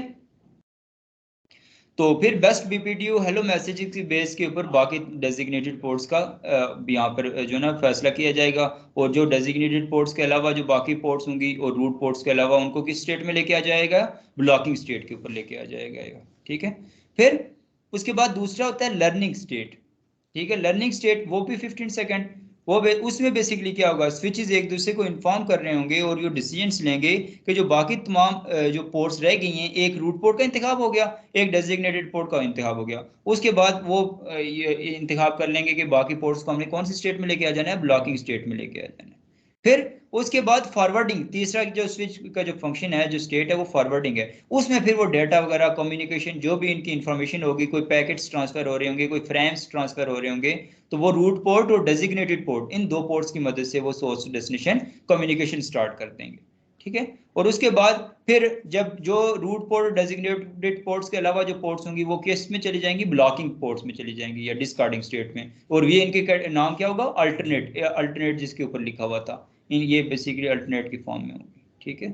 Speaker 1: तो फिर बेस्ट बीपीडीयू हेलो मैसेज की बेस के ऊपर बाकी डेजिग्नेटेड पोर्ट्स का यहाँ पर जो ना फैसला किया जाएगा, और जो डेजिग्नेटेड पोर्ट्स के अलावा जो बाकी पोर्ट्स होंगी और रूट पोर्ट्स के अलावा, उनको किस स्टेट में लेके आ जाएगा, ब्लॉकिंग स्टेट के ऊपर लेके आ जाएगा, ठीक है। फिर उसके बाद दूसरा होता है लर्निंग स्टेट, ठीक है। लर्निंग स्टेट वो भी 15 सेकेंड, उसमें बेसिकली क्या होगा, स्विचेस एक दूसरे को इन्फॉर्म कर रहे होंगे और जो डिसीजंस लेंगे कि जो बाकी तमाम जो पोर्ट्स रह गई हैं, एक रूट पोर्ट का इंतखाब हो गया, एक डेजिग्नेटेड पोर्ट का इंतखाब हो गया, उसके बाद वो ये इंतखाब कर लेंगे कि बाकी पोर्ट्स को हमने कौन सी स्टेट में लेके आ जाना है, ब्लॉकिंग स्टेट में लेके आ जाना है। फिर उसके बाद फॉरवर्डिंग, तीसरा जो स्विच का जो फंक्शन है, जो स्टेट है, वो फॉरवर्डिंग है। उसमें फिर वो डाटा वगैरह कम्युनिकेशन, जो भी इनकी इंफॉर्मेशन होगी, कोई पैकेट्स ट्रांसफर हो रहे होंगे, कोई फ्रेम्स ट्रांसफर हो रहे होंगे, तो वो रूट पोर्ट और डेजिग्नेटेड पोर्ट, इन दो पोर्ट्स की मदद से वो सोर्स डेस्टिनेशन कम्युनिकेशन स्टार्ट कर देंगे, ठीक है। और उसके बाद फिर जब जो रूट पोर्ट और डेजिग्नेटेड पोर्ट्स के अलावा जो पोर्ट्स होंगी, वो किस में चली जाएंगी, ब्लॉकिंग पोर्ट्स में चली जाएंगी, या डिस्कार्डिंग स्टेट में। और ये इनके नाम क्या होगा, अल्टरनेट, अल्टरनेट जिसके ऊपर लिखा हुआ था, ये बेसिकली अल्टरनेट की फॉर्म में होगी, ठीक है।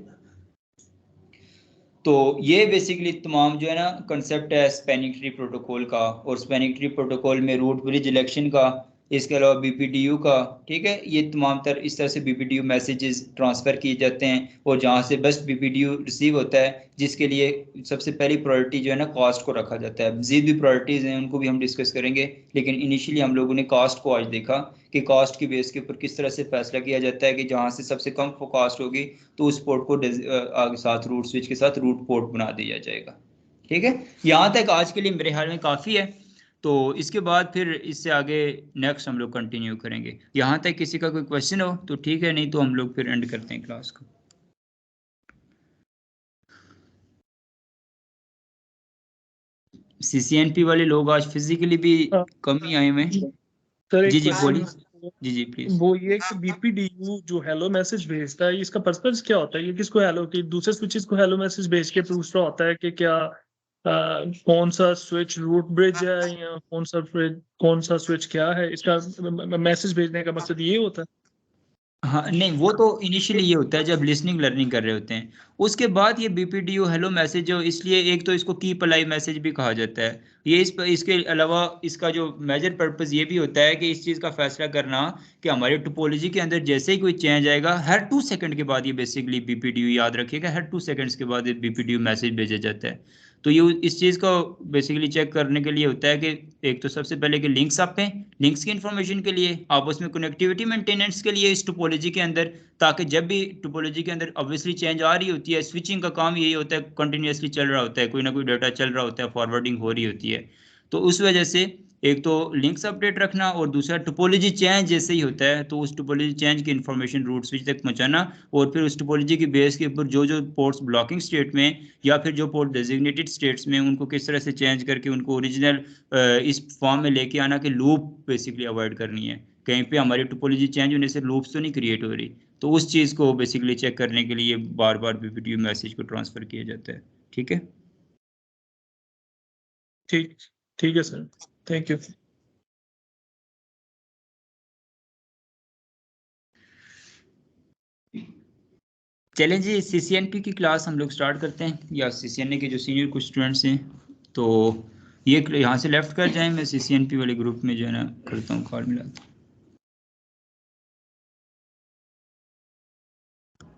Speaker 1: तो ये बेसिकली तमाम जो है ना कंसेप्ट है स्पैनिंग ट्री प्रोटोकॉल का, और स्पैनिंग ट्री प्रोटोकॉल में रूट ब्रिज इलेक्शन का, इसके अलावा बीपीडीयू का, ठीक है। ये तमाम इस तरह से बीपीडीयू मैसेजेस ट्रांसफ़र किए जाते हैं, और जहाँ से बेस्ट बीपीडीयू रिसीव होता है, जिसके लिए सबसे पहली प्रायोरिटी जो है ना कॉस्ट को रखा जाता है। मज़ीद भी प्रायोरिटीज़ हैं, उनको भी हम डिस्कस करेंगे, लेकिन इनिशियली हम लोगों ने कॉस्ट को आज देखा कि कॉस्ट की बेस के ऊपर किस तरह से फैसला किया जाता है कि जहाँ से सबसे कम कॉस्ट होगी तो उस पोर्ट को आगे साथ रूट स्विच के साथ रूट पोर्ट बना दिया जाएगा, ठीक है। यहाँ तक आज के लिए मेरे ख्याल में काफ़ी है। तो इसके बाद फिर इससे आगे नेक्स्ट हम लोग कंटिन्यू करेंगे। यहाँ तक किसी का कोई क्वेश्चन हो तो ठीक है, नहीं तो हम लोग फिर एंड करते हैं क्लास को। सीसीएनपी वाले लोग आज फिजिकली भी कम ही आए हुए हैं।
Speaker 5: सर एक
Speaker 1: जी जी बोलिए,
Speaker 5: क्वेश्चन,
Speaker 1: जी प्लीज।
Speaker 5: वो ये कि बीपीडीयू जो हेलो मैसेज भेजता है, इसका पर्पस क्या होता है, ये किसको हेलो, कि दूसरे स्विचेस को हेलो मैसेज भेज के पूछ रहा होता है कि क्या कौन सा स्विच रूट ब्रिज है, या कौन सा स्विच क्या है, इसका मैसेज भेजने का मकसद ये होता है?
Speaker 1: हाँ नहीं, वो तो इनिशियली ये होता है जब लिसनिंग लर्निंग कर रहे होते हैं। उसके बाद ये बीपीडीयू हेलो मैसेज हो, इसलिए एक तो इसको कीप अलाइव मैसेज भी कहा जाता है। ये इसके अलावा इसका जो मेजर पर्पस ये भी होता है कि इस चीज़ का फैसला करना कि हमारे टोपोलॉजी के अंदर जैसे ही कोई चेंज आएगा, हर 2 सेकंड के बाद ये बेसिकली बीपीडीयू, याद रखिएगा, हर 2 सेकंड्स के बाद बीपीडीयू मैसेज भेजा जाता है। तो ये इस चीज़ को बेसिकली चेक करने के लिए होता है कि एक तो सबसे पहले कि लिंक्स आप पे, लिंक्स की इन्फॉर्मेशन के लिए, आपस में कनेक्टिविटी मेंटेनेंस के लिए इस टोपोलॉजी के अंदर, ताकि जब भी टोपोलॉजी के अंदर ऑब्वियसली चेंज आ रही होती है, स्विचिंग का काम यही होता है, कंटिन्यूसली चल रहा होता है, कोई ना कोई डाटा चल रहा होता है, फॉरवर्डिंग हो रही होती है। तो उस वजह से एक तो लिंक्स अपडेट रखना, और दूसरा टोपोलॉजी चेंज जैसे ही होता है तो उस टोपोलॉजी चेंज की इन्फॉर्मेशन रूट स्विच तक पहुंचाना, और फिर उस टोपोलॉजी की बेस के ऊपर जो जो पोर्ट्स ब्लॉकिंग स्टेट में या फिर जो पोर्ट डेजिग्नेटेड स्टेट्स में, उनको किस तरह से चेंज करके उनको ओरिजिनल इस फॉर्म में लेके आना कि लूप बेसिकली अवॉइड करनी है, कहीं पे हमारी टोपोलॉजी चेंज होने से लूप्स तो नहीं क्रिएट हो रही। तो उस चीज़ को बेसिकली चेक करने के लिए बार बार बीपीडीयू मैसेज को ट्रांसफ़र किया जाता है। ठीक है,
Speaker 5: ठीक ठीक है सर, थैंक यू।
Speaker 1: चलें जी, सीसीएनपी की क्लास हम लोग स्टार्ट करते हैं, या सीसीएनए के जो सीनियर कुछ स्टूडेंट्स हैं तो ये यहाँ से लेफ्ट कर जाएं, मैं सीसीएनपी वाले ग्रुप में जो है ना करता हूँ कॉल मिलाता हूँ।